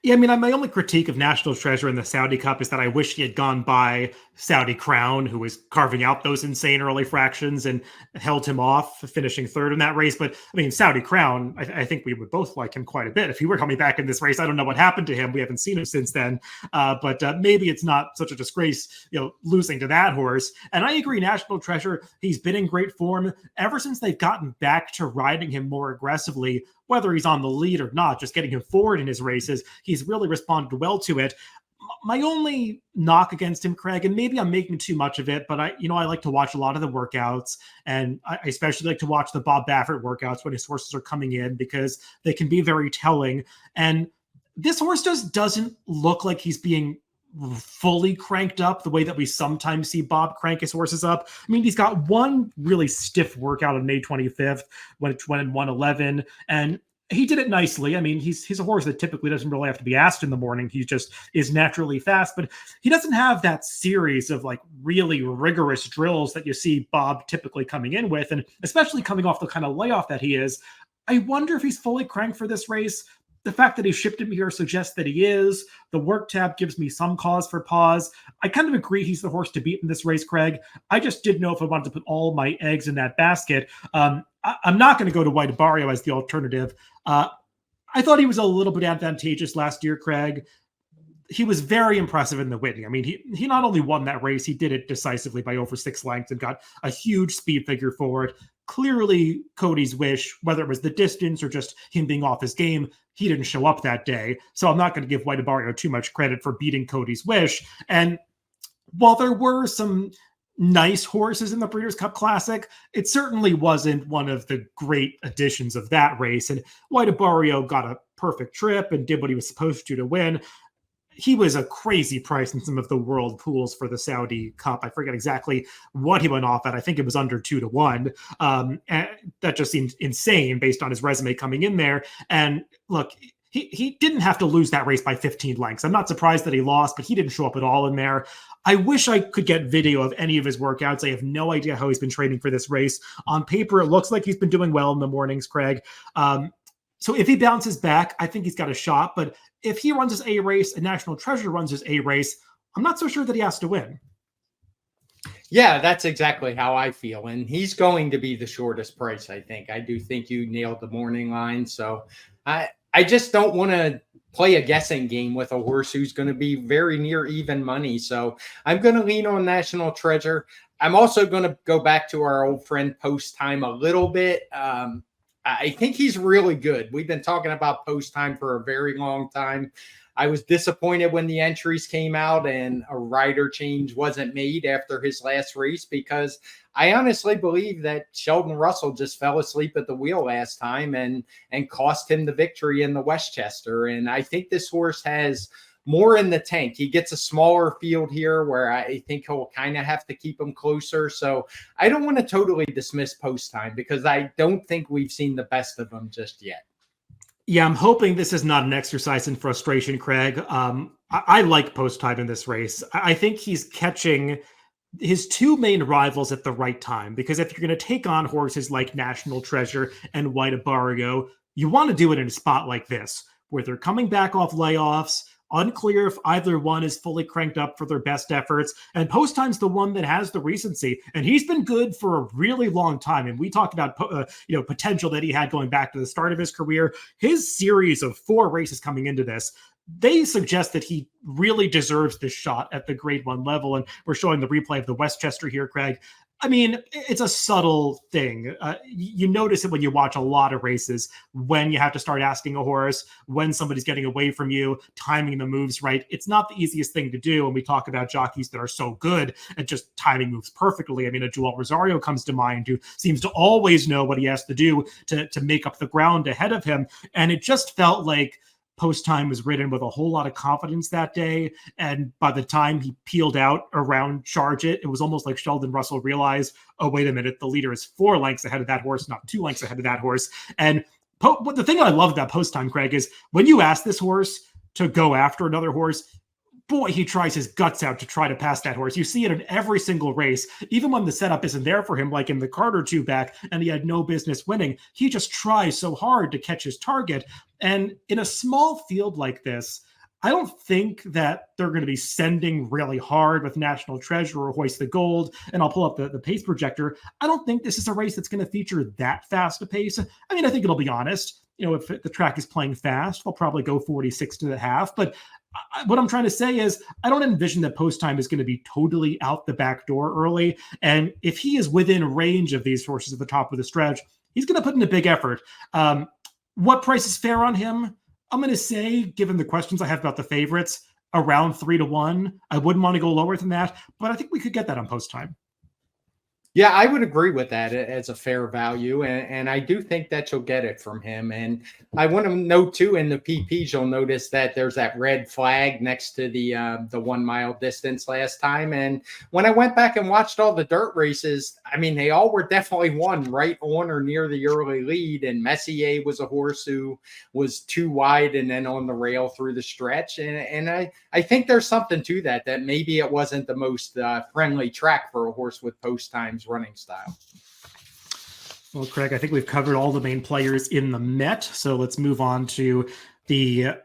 Yeah, I mean, my only critique of National Treasure in the Saudi Cup is that I wish he had gone by Saudi Crown, who was carving out those insane early fractions and held him off, finishing third in that race. But I mean, Saudi Crown, I think we would both like him quite a bit. If he were coming back in this race, I don't know what happened to him. We haven't seen him since then. But maybe it's not such a disgrace, losing to that horse. And I agree, National Treasure, he's been in great form ever since they've gotten back to riding him more aggressively, whether he's on the lead or not, just getting him forward in his races. He's really responded well to it. My only knock against him, Craig, and maybe I'm making too much of it, but I like to watch a lot of the workouts, and I especially like to watch the Bob Baffert workouts when his horses are coming in, because they can be very telling. And this horse just doesn't look like he's being fully cranked up the way that we sometimes see Bob crank his horses up. I mean, he's got one really stiff workout on May 25th when it went in 111, and he did it nicely. I mean, he's a horse that typically doesn't really have to be asked in the morning. He just is naturally fast, but he doesn't have that series of like really rigorous drills that you see Bob typically coming in with, and especially coming off the kind of layoff that he is. I wonder if he's fully cranked for this race. The fact that he shipped him here suggests that he is. The work tab gives me some cause for pause. I kind of agree he's the horse to beat in this race, Craig. I just didn't know if I wanted to put all my eggs in that basket. I'm not going to go to White Barrio as the alternative. I thought he was a little bit advantageous last year, Craig. He was very impressive in the Whitney. I mean, he not only won that race, he did it decisively by over 6 lengths and got a huge speed figure for it. Clearly, Cody's wish, whether it was the distance or just him being off his game, he didn't show up that day. So I'm not going to give White Barrio too much credit for beating Cody's wish. And while there were some nice horses in the Breeders' Cup Classic, it certainly wasn't one of the great editions of that race. And White Barrio got a perfect trip and did what he was supposed to win. He was a crazy price in some of the world pools for the Saudi Cup. I forget exactly what he went off at. I think it was under 2-1. And that just seemed insane based on his resume coming in there. And look, he didn't have to lose that race by 15 lengths. I'm not surprised that he lost, but he didn't show up at all in there. I wish I could get video of any of his workouts. I have no idea how he's been training for this race. On paper, it looks like he's been doing well in the mornings, Craig. So if he bounces back, I think he's got a shot. But if he runs his A race and National Treasure runs his A race, I'm not so sure that he has to win. Yeah, that's exactly how I feel. And he's going to be the shortest price, I think. I do think you nailed the morning line. So I just don't want to play a guessing game with a horse who's going to be very near even money. So I'm going to lean on National Treasure. I'm also going to go back to our old friend Post Time a little bit. I think he's really good. We've been talking about Post Time for a very long time. I was disappointed when the entries came out and a rider change wasn't made after his last race, because I honestly believe that Sheldon Russell just fell asleep at the wheel last time and cost him the victory in the Westchester. And I think this horse has more in the tank. He gets a smaller field here where I think he'll kind of have to keep him closer. So I don't want to totally dismiss Post Time because I don't think we've seen the best of him just yet. Yeah, I'm hoping this is not an exercise in frustration, Craig. I like Post Time in this race. I think he's catching his two main rivals at the right time, because if you're going to take on horses like National Treasure and White Barrio, you want to do it in a spot like this, where they're coming back off layoffs. Unclear if either one is fully cranked up for their best efforts. And Post Time's the one that has the recency. And he's been good for a really long time. And we talked about potential that he had going back to the start of his career. His series of 4 races coming into this, they suggest that he really deserves this shot at the grade 1 level. And we're showing the replay of the Westchester here, Craig. I mean, it's a subtle thing. You notice it when you watch a lot of races, when you have to start asking a horse, when somebody's getting away from you, timing the moves right. It's not the easiest thing to do. And we talk about jockeys that are so good at just timing moves perfectly. I mean, a Joel Rosario comes to mind, who seems to always know what he has to do to make up the ground ahead of him. And it just felt like Post Time was ridden with a whole lot of confidence that day. And by the time he peeled out around Charge It, it was almost like Sheldon Russell realized, oh, wait a minute, the leader is 4 lengths ahead of that horse, not 2 lengths ahead of that horse. And the thing I love about Post Time, Craig, is when you ask this horse to go after another horse, boy, he tries his guts out to try to pass that horse. You see it in every single race, even when the setup isn't there for him, like in the Carter 2 back, and he had no business winning. He just tries so hard to catch his target. And in a small field like this, I don't think that they're going to be sending really hard with National Treasure or Hoist the Gold. And I'll pull up the pace projector. I don't think this is a race that's going to feature that fast a pace. I mean, I think it'll be honest. If the track is playing fast, I'll probably go 46 to the half. But what I'm trying to say is I don't envision that Post Time is going to be totally out the back door early. And if he is within range of these horses at the top of the stretch, he's going to put in a big effort. What price is fair on him? I'm going to say, given the questions I have about the favorites, around 3-1. I wouldn't want to go lower than that, but I think we could get that on Post Time. Yeah, I would agree with that as a fair value. And I do think that you'll get it from him. And I want to note too, in the PPs, you'll notice that there's that red flag next to the 1 mile distance last time. And when I went back and watched all the dirt races, I mean, they all were definitely won right on or near the early lead. And Messier was a horse who was too wide and then on the rail through the stretch. And I think there's something to that maybe it wasn't the most friendly track for a horse with post times running style. Well, Craig, I think we've covered all the main players in the Met, so let's move on to the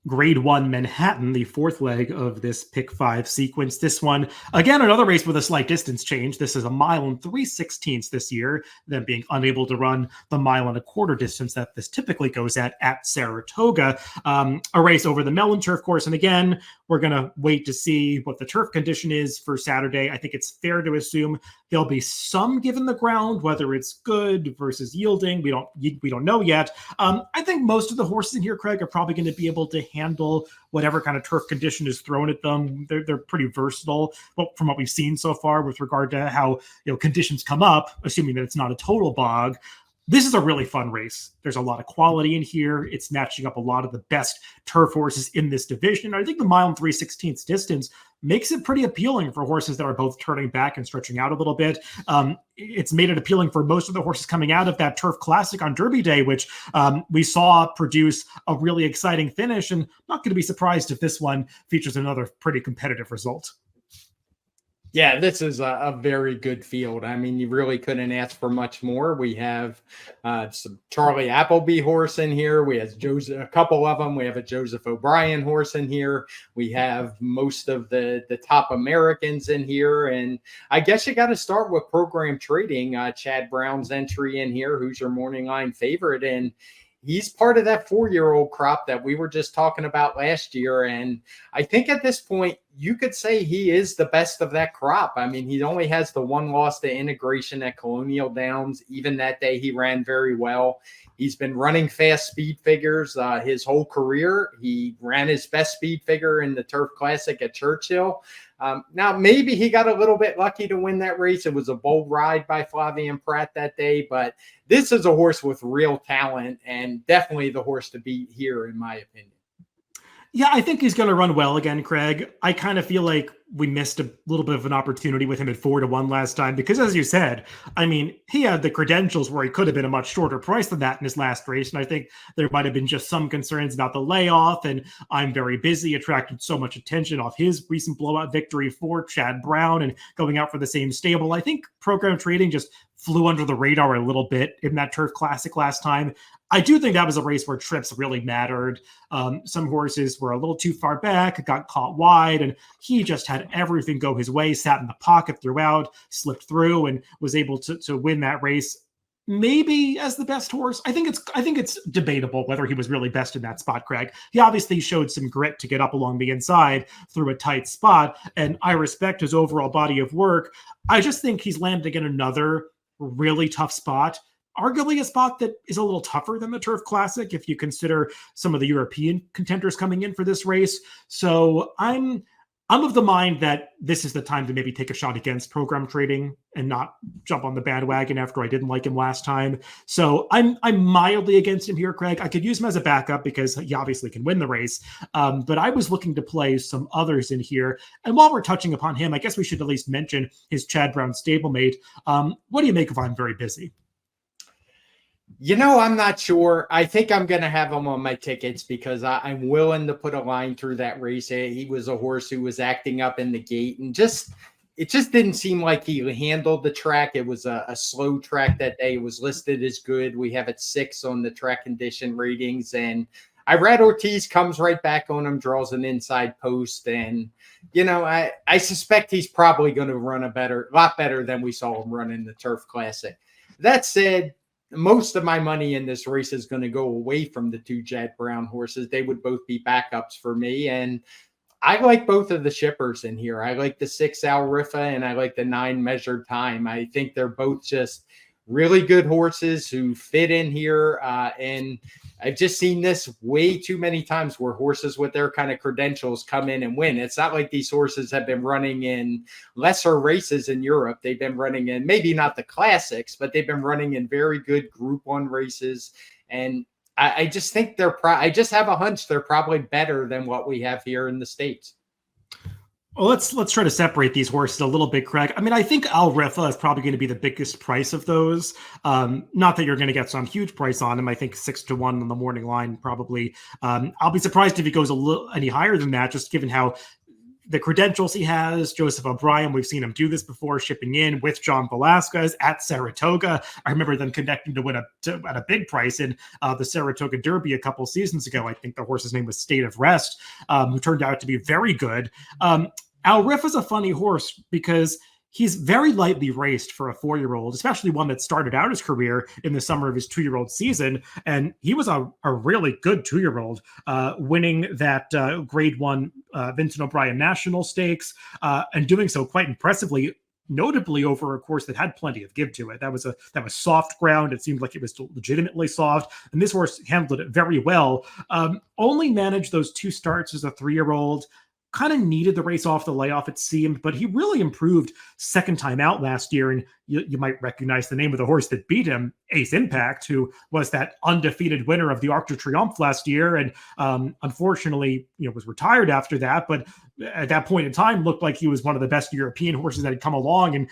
Grade 1 Manhattan, the fourth leg of this pick 5 sequence. This one, again, another race with a slight distance change. This is 1 mile and 3/16 this year, them being unable to run the 1.25 mile distance that this typically goes at Saratoga. A race over the Mellon turf course. And again, we're going to wait to see what the turf condition is for Saturday. I think it's fair to assume there'll be some given the ground, whether it's good versus yielding. We don't know yet. I think most of the horses in here, Craig, are probably going to be able to handle whatever kind of turf condition is thrown at them. They're pretty versatile, but from what we've seen so far with regard to how conditions come up, assuming that it's not a total bog. This is a really fun race. There's a lot of quality in here. It's matching up a lot of the best turf horses in this division. I think the 1 mile and 3/16 distance makes it pretty appealing for horses that are both turning back and stretching out a little bit. It's made it appealing for most of the horses coming out of that Turf Classic on Derby Day, which we saw produce a really exciting finish. And I'm not going to be surprised if this one features another pretty competitive result. Yeah, this is a very good field. I mean, you really couldn't ask for much more. We have some Charlie Appleby horse in here. We have a couple of them. We have a Joseph O'Brien horse in here. We have most of the top Americans in here. And I guess you got to start with program trading. Chad Brown's entry in here, who's your morning line favorite. And he's part of that 4-year-old crop that we were just talking about last year. And I think at this point, you could say he is the best of that crop. I mean, he only has the one loss to Integration at Colonial Downs. Even that day, he ran very well. He's been running fast speed figures his whole career. He ran his best speed figure in the Turf Classic at Churchill. Now, maybe he got a little bit lucky to win that race. It was a bold ride by Flavien Prat that day, but this is a horse with real talent and definitely the horse to beat here, in my opinion. Yeah, I think he's going to run well again, Craig. I kind of feel like we missed a little bit of an opportunity with him at 4-1 last time because, as you said, I mean, he had the credentials where he could have been a much shorter price than that in his last race. And I think there might have been just some concerns about the layoff. And I'm Very Busy attracted so much attention off his recent blowout victory for Chad Brown and going out for the same stable. I think program trading just flew under the radar a little bit in that Turf Classic last time. I do think that was a race where trips really mattered. Some horses were a little too far back, got caught wide, and he just had everything go his way, sat in the pocket throughout, slipped through, and was able to win that race. Maybe as the best horse. I think it's debatable whether he was really best in that spot, Craig. He obviously showed some grit to get up along the inside through a tight spot, and I respect his overall body of work. I just think he's landing in another really tough spot. Arguably a spot that is a little tougher than the Turf Classic if you consider some of the European contenders coming in for this race. So I'm of the mind that this is the time to maybe take a shot against program trading and not jump on the bandwagon after I didn't like him last time. So I'm mildly against him here, Craig. I could use him as a backup because he obviously can win the race. But I was looking to play some others in here. And while we're touching upon him, I guess we should at least mention his Chad Brown stablemate. What do you make of I'm Very Busy? I'm not sure. I think I'm going to have him on my tickets because I'm willing to put a line through that race. He was a horse who was acting up in the gate and it just didn't seem like he handled the track. It was a slow track that day. It was listed as good. We have it 6 on the track condition ratings. And Irad Ortiz comes right back on him, draws an inside post. And, I suspect he's probably going to run a lot better than we saw him run in the Turf Classic. That said, most of my money in this race is going to go away from the 2 Chad Brown horses. They would both be backups for me. And I like both of the shippers in here. I like the 6 Al Rifa and I like the 9 Measured Time. I think they're both just really good horses who fit in here. And I've just seen this way too many times where horses with their kind of credentials come in and win. It's not like these horses have been running in lesser races in Europe. They've been running in maybe not the classics, but they've been running in very good Group 1 races. And I just think I just have a hunch they're probably better than what we have here in the States. Well, let's try to separate these horses a little bit, Craig. I mean, I think Al Rifa is probably going to be the biggest price of those. Not that you're going to get some huge price on him. I think 6-1 on the morning line probably. I'll be surprised if he goes any higher than that, just given how the credentials he has. Joseph O'Brien, we've seen him do this before, shipping in with John Velasquez at Saratoga. I remember them connecting to win at a big price in the Saratoga Derby a couple seasons ago. I think the horse's name was State of Rest, who turned out to be very good. Al Riff is a funny horse because he's very lightly raced for a 4-year-old, especially one that started out his career in the summer of his 2-year-old season. And he was a really good 2-year-old, winning that Grade 1 Vincent O'Brien National Stakes and doing so quite impressively, notably over a course that had plenty of give to it. That was soft ground. It seemed like it was legitimately soft. And this horse handled it very well. Only managed those 2 starts as a 3-year-old. Kind of needed the race off the layoff, it seemed, but he really improved second time out last year. And you might recognize the name of the horse that beat him, Ace Impact, who was that undefeated winner of the Arc de Triomphe last year. And unfortunately, was retired after that. But at that point in time, looked like he was one of the best European horses that had come along in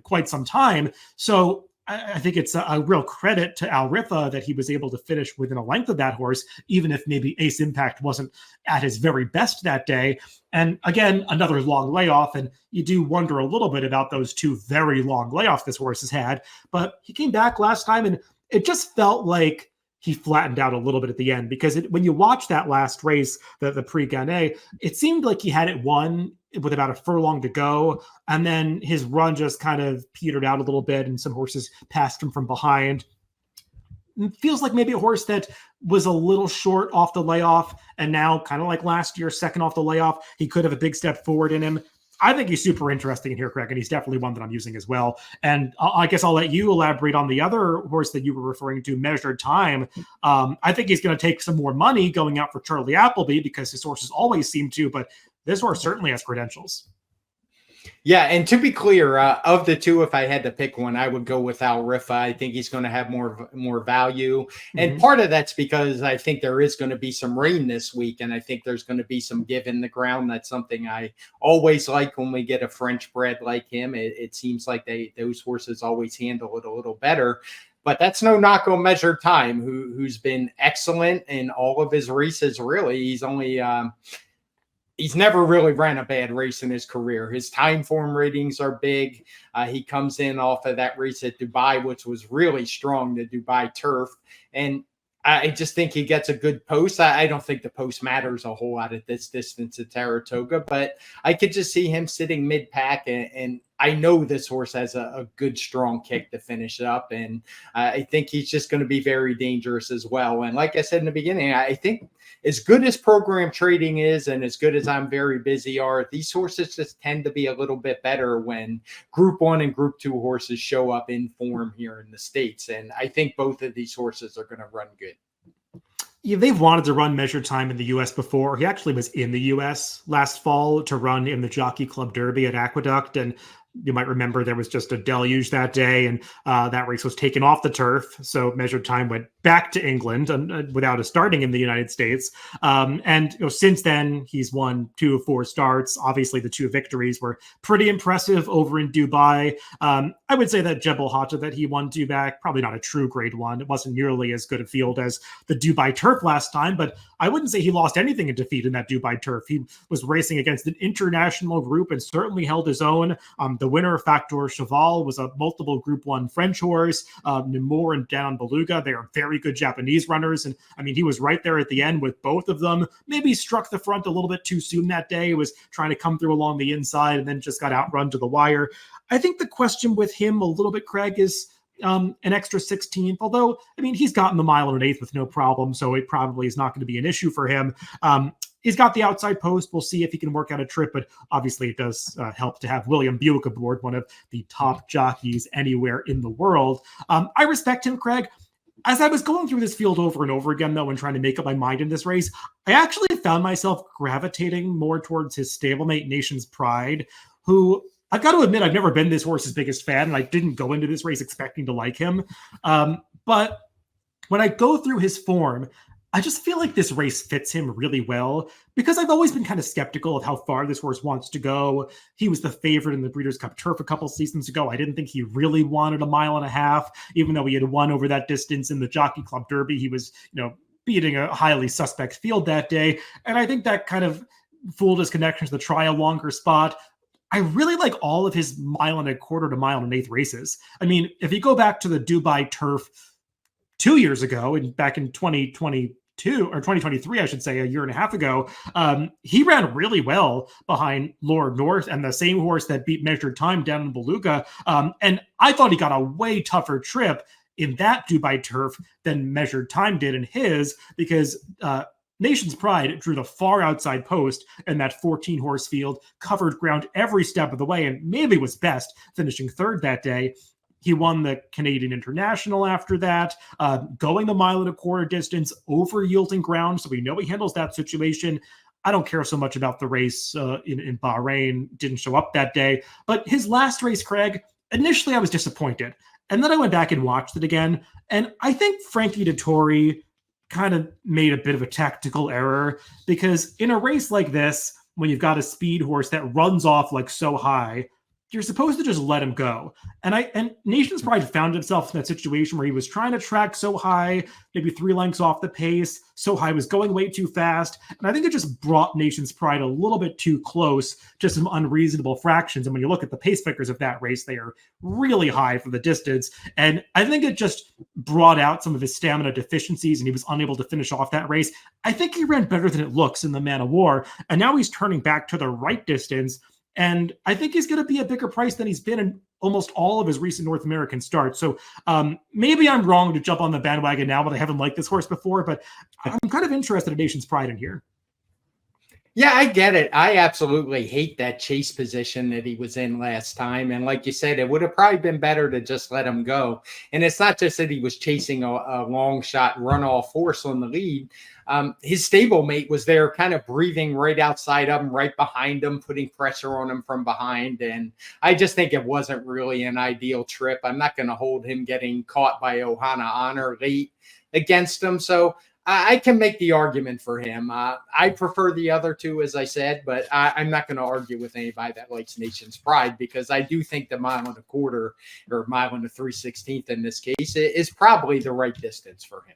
quite some time. So I think it's a real credit to Al Rifa that he was able to finish within a length of that horse, even if maybe Ace Impact wasn't at his very best that day. And again, another long layoff. And you do wonder a little bit about those 2 very long layoffs this horse has had. But he came back last time, and it just felt like he flattened out a little bit at the end, because when you watch that last race, the Prix-Gannet, it seemed like he had it won with about a furlong to go. And then his run just kind of petered out a little bit, and some horses passed him from behind. It feels like maybe a horse that was a little short off the layoff, and now, kind of like last year, second off the layoff, he could have a big step forward in him. I think he's super interesting in here, Craig, and he's definitely one that I'm using as well. And I guess I'll let you elaborate on the other horse that you were referring to, Measured Time. I think he's going to take some more money going out for Charlie Appleby, because his horses always seem to, but this horse certainly has credentials. Yeah, and to be clear, of the 2, if I had to pick one, I would go with Al Rifa. I think he's going to have more value. And part of that's because I think there is going to be some rain this week, and I think there's going to be some give in the ground. That's something I always like when we get a French bred like him. It seems like those horses always handle it a little better. But that's no knock on Measured Time, who's been excellent in all of his races, really. He's only... He's never really ran a bad race in his career. His time form ratings are big. He comes in off of that race at Dubai, which was really strong, the Dubai turf. And I just think he gets a good post. I don't think the post matters a whole lot at this distance at Saratoga, but I could just see him sitting mid-pack, and I know this horse has a good, strong kick to finish up, and I think he's just going to be very dangerous as well. And like I said in the beginning, I think as good as program trading is, and as good as I'm very busy are, these horses just tend to be a little bit better when Group 1 and Group 2 horses show up in form here in the States. And I think both of these horses are going to run good. Yeah, they've wanted to run Measured Time in the U.S. before. He actually was in the U.S. last fall to run in the Jockey Club Derby at Aqueduct, and you might remember there was just a deluge that day, and that race was taken off the turf. So Measured Time went back to England without a starting in the United States. And since then, he's won 2 of 4 starts. Obviously, the 2 victories were pretty impressive over in Dubai. I would say that Jebel Hatta that he won Dubai, probably not a true Grade 1. It wasn't nearly as good a field as the Dubai turf last time, but I wouldn't say he lost anything in defeat in that Dubai turf. He was racing against an international group and certainly held his own. The winner, Factor Cheval, was a multiple Group 1 French horse. Nemours and Dan Beluga, they are very good Japanese runners. And I mean, he was right there at the end with both of them. Maybe struck the front a little bit too soon that day. He was trying to come through along the inside and then just got outrun to the wire. I think the question with him a little bit, Craig, is an extra 16th, although, I mean, he's gotten the 1.125 with no problem, so it probably is not going to be an issue for him. he's got the outside post. We'll see if he can work out a trip, but obviously it does help to have William Buick aboard, one of the top jockeys anywhere in the world. I respect him, Craig. As I was going through this field over and over again, though, and trying to make up my mind in this race, I actually found myself gravitating more towards his stablemate Nation's Pride, who I've got to admit, I've never been this horse's biggest fan, and I didn't go into this race expecting to like him. But when I go through his form, I just feel like this race fits him really well because I've always been kind of skeptical of how far this horse wants to go. He was the favorite in the Breeders' Cup Turf a couple seasons ago. I didn't think he really wanted a mile and a half, even though he had won over that distance in the Jockey Club Derby. He was, beating a highly suspect field that day. And I think that kind of fooled his connections to try a longer spot. I really like all of his 1.25 mile to 1.1 mile races. I mean, if you go back to the Dubai Turf 2 years ago, and back in 2022 or 2023, I should say, a year and a half ago, he ran really well behind Lord North and the same horse that beat Measured Time down in Beluga. And I thought he got a way tougher trip in that Dubai Turf than Measured Time did in his, because Nation's Pride drew the far outside post in that 14-horse field, covered ground every step of the way, and maybe was best, finishing third that day. He won the Canadian International after that, going the 1.25 mile distance, over yielding ground, so we know he handles that situation. I don't care so much about the race in Bahrain, didn't show up that day. But his last race, Craig, initially I was disappointed. And then I went back and watched it again, and I think Frankie Dettori kind of made a bit of a tactical error, because in a race like this, when you've got a speed horse that runs off like so high, you're supposed to just let him go. And Nation's Pride found himself in that situation where he was trying to track so high, maybe 3 lengths off the pace, so high was going way too fast. And I think it just brought Nation's Pride a little bit too close to some unreasonable fractions. And when you look at the pace figures of that race, they are really high for the distance. And I think it just brought out some of his stamina deficiencies, and he was unable to finish off that race. I think he ran better than it looks in the Man of War. And now he's turning back to the right distance. And I think he's going to be a bigger price than he's been in almost all of his recent North American starts. So maybe I'm wrong to jump on the bandwagon now, but I haven't liked this horse before. But I'm kind of interested in Nation's Pride in here. Yeah, I get it. I absolutely hate that chase position that he was in last time. And like you said, it would have probably been better to just let him go. And it's not just that he was chasing a long shot runoff horse on the lead. His stablemate was there kind of breathing right outside of him, right behind him, putting pressure on him from behind. And I just think it wasn't really an ideal trip. I'm not going to hold him getting caught by Ohana Honor late against him. So I can make the argument for him. I prefer the other two, as I said, but I'm not going to argue with anybody that likes Nation's Pride, because I do think the 1.25 or 1 3/16 in this case is probably the right distance for him.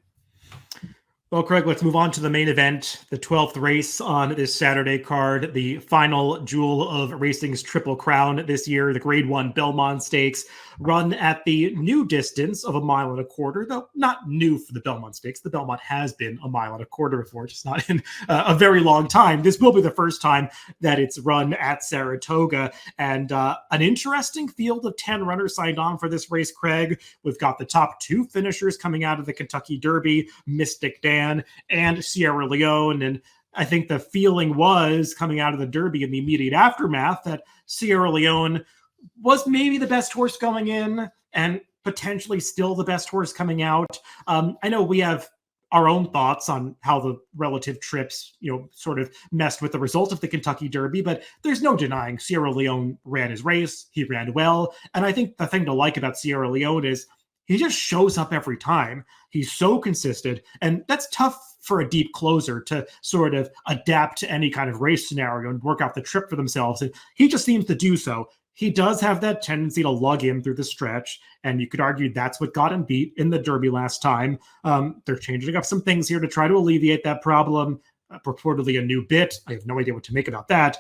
Well, Craig, let's move on to the main event, the 12th race on this Saturday card, the final jewel of racing's Triple Crown this year, the Grade 1 Belmont Stakes, run at the new distance of 1.25 miles, though not new for the Belmont Stakes. The Belmont has been 1.25 miles before, just not in a very long time. This will be the first time that it's run at Saratoga, and an interesting field of 10 runners signed on for this race, Craig. We've got the top 2 finishers coming out of the Kentucky Derby, Mystic Dan and Sierra Leone. And I think the feeling was, coming out of the Derby in the immediate aftermath, that Sierra Leone was maybe the best horse going in and potentially still the best horse coming out. I know we have our own thoughts on how the relative trips, sort of messed with the result of the Kentucky Derby, but there's no denying Sierra Leone ran his race. He ran well. And I think the thing to like about Sierra Leone is he just shows up every time. He's so consistent, and that's tough for a deep closer to sort of adapt to any kind of race scenario and work out the trip for themselves. And he just seems to do so. He does have that tendency to lug in through the stretch, and you could argue that's what got him beat in the Derby last time. They're changing up some things here to try to alleviate that problem. Purportedly a new bit. I have no idea what to make about that.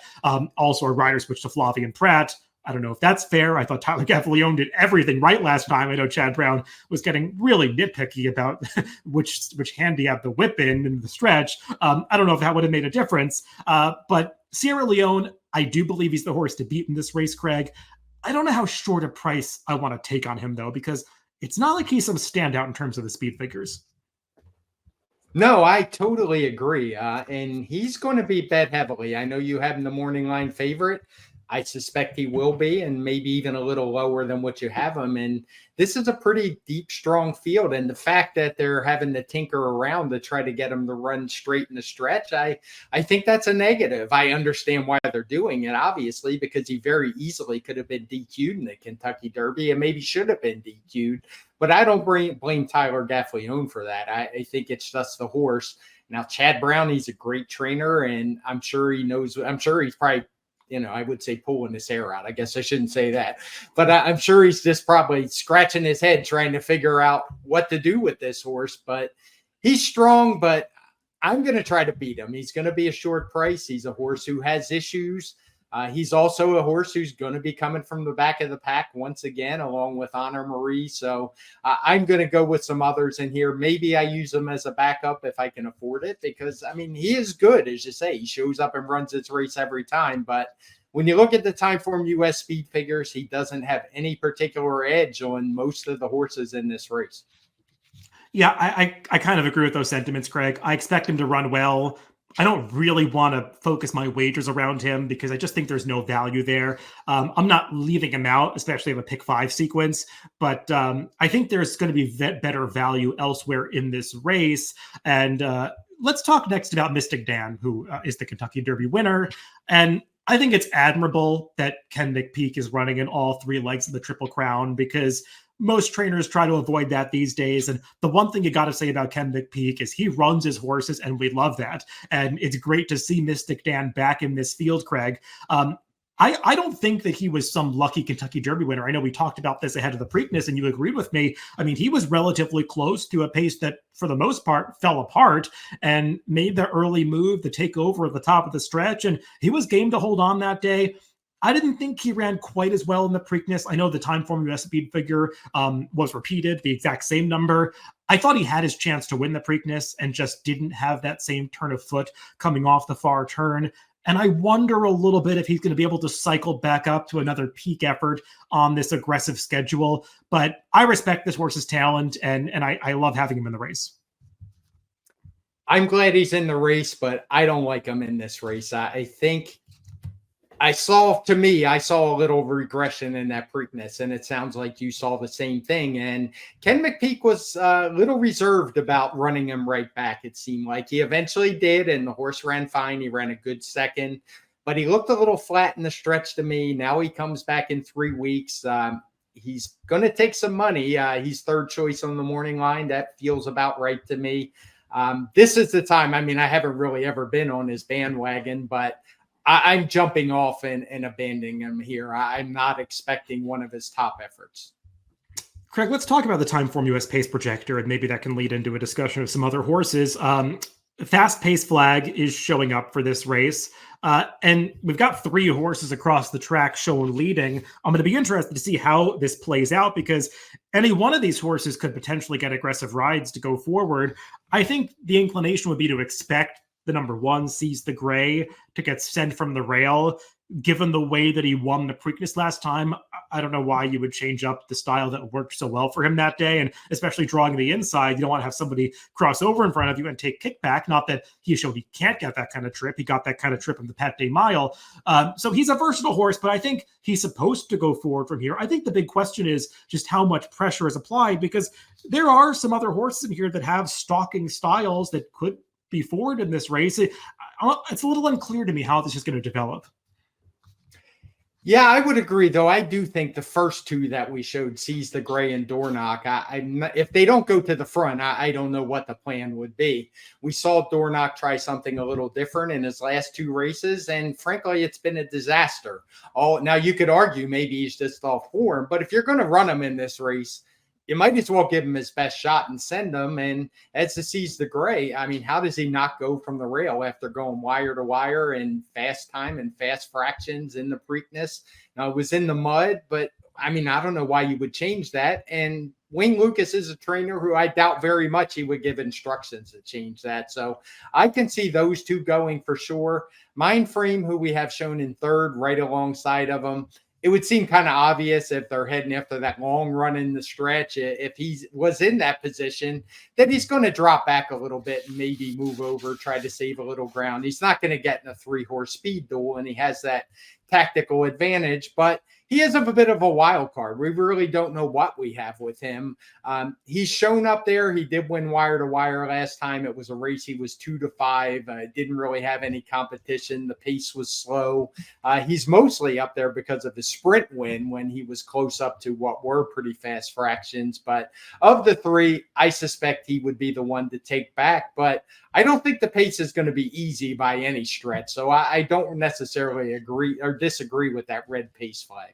Also, a rider switch to Flavien Prat. I don't know if that's fair. I thought Tyler Gaffalione did everything right last time. I know Chad Brown was getting really nitpicky about which hand he had the whip in the stretch. I don't know if that would have made a difference. But Sierra Leone, I do believe he's the horse to beat in this race, Craig. I don't know how short a price I want to take on him, though, because it's not like he's some standout in terms of the speed figures. No, I totally agree. And he's going to be bet heavily. I know you have him the morning line favorite. I suspect he will be, and maybe even a little lower than what you have him. And this is a pretty deep, strong field. And the fact that they're having to tinker around to try to get him to run straight in the stretch, I think that's a negative. I understand why they're doing it, obviously, because he very easily could have been DQ'd in the Kentucky Derby and maybe should have been DQ'd. But I don't blame Tyler Gaffalione for that. I think it's just the horse. Now, Chad Brown, he's a great trainer, and I'm sure he knows. I'm sure he's probably, I would say pulling his hair out. I guess I shouldn't say that. But I'm sure he's just probably scratching his head trying to figure out what to do with this horse. But he's strong, but I'm going to try to beat him. He's going to be a short price. He's a horse who has issues. He's also a horse who's going to be coming from the back of the pack once again, along with Honor Marie. So I'm going to go with some others in here. Maybe I use him as a backup if I can afford it, because, I mean, he is good, as you say. He shows up and runs his race every time. But when you look at the TimeformUS speed figures, he doesn't have any particular edge on most of the horses in this race. Yeah, I kind of agree with those sentiments, Craig. I expect him to run well. I don't really want to focus my wagers around him because I just think there's no value there. I'm not leaving him out, especially in a pick 5 sequence, but I think there's going to be better value elsewhere in this race. And let's talk next about Mystic Dan, who is the Kentucky Derby winner. And I think it's admirable that Ken McPeek is running in all 3 legs of the Triple Crown, because most trainers try to avoid that these days. And the one thing you got to say about Ken McPeek is he runs his horses, and we love that. And it's great to see Mystic Dan back in this field, Craig. I don't think that he was some lucky Kentucky Derby winner. I know we talked about this ahead of the Preakness, and you agreed with me. I mean, he was relatively close to a pace that, for the most part, fell apart and made the early move to take over at the top of the stretch. And he was game to hold on that day. I didn't think he ran quite as well in the Preakness. I know the TimeformUS speed figure was repeated, the exact same number. I thought he had his chance to win the Preakness and just didn't have that same turn of foot coming off the far turn. And I wonder a little bit if he's going to be able to cycle back up to another peak effort on this aggressive schedule. But I respect this horse's talent, and I love having him in the race. I'm glad he's in the race, but I don't like him in this race. I think I saw a little regression in that Preakness, and it sounds like you saw the same thing. And Ken McPeek was a little reserved about running him right back. It seemed like he eventually did, and the horse ran fine. He ran a good second, but he looked a little flat in the stretch to me. Now he comes back in 3 weeks. He's going to take some money. He's third choice on the morning line. That feels about right to me. This is the time. I mean, I haven't really ever been on his bandwagon, but I'm jumping off and abandoning him here. I'm not expecting one of his top efforts. Craig, let's talk about the TimeformUS pace projector, and maybe that can lead into a discussion of some other horses. Fast pace flag is showing up for this race. And we've got 3 horses across the track shown leading. I'm going to be interested to see how this plays out, because any one of these horses could potentially get aggressive rides to go forward. I think the inclination would be to expect the number 1, Seize the Gray, to get sent from the rail. Given the way that he won the Preakness last time, I don't know why you would change up the style that worked so well for him that day. And especially drawing the inside, you don't want to have somebody cross over in front of you and take kickback. Not that he showed he can't get that kind of trip. He got that kind of trip in the Pat Day Mile. So he's a versatile horse, but I think he's supposed to go forward from here. I think the big question is just how much pressure is applied, because there are some other horses in here that have stalking styles that could be forward in this race. It's a little unclear to me how this is going to develop. Yeah, I would agree, though. I do think the first 2 that we showed, Seize the Gray and Dornock, if they don't go to the front, I don't know what the plan would be. We saw Dornock try something a little different in his last 2 races, and frankly, it's been a disaster. Now, you could argue maybe he's just off form, but if you're going to run him in this race, you might as well give him his best shot and send him. And as to Seize the Gray, I mean, how does he not go from the rail after going wire to wire in fast time and fast fractions in the Preakness? Now, it was in the mud, but I mean, I don't know why you would change that. And Wayne Lucas is a trainer who I doubt very much he would give instructions to change that. So I can see those 2 going for sure. Mindframe, who we have shown in third, right alongside of him. it would seem kind of obvious if they're heading after that long run in the stretch, if he was in that position, that he's going to drop back a little bit and maybe move over, try to save a little ground. He's not going to get in a 3-horse speed duel, and he has that tactical advantage, but he is a bit of a wild card. We really don't know what we have with him. He's shown up there. He did win wire to wire last time. It was a race. He was 2-5. Didn't really have any competition. The pace was slow. He's mostly up there because of his sprint win when he was close up to what were pretty fast fractions. But of the three, I suspect he would be the one to take back. But I don't think the pace is going to be easy by any stretch. So I don't necessarily agree or disagree with that red pace flag.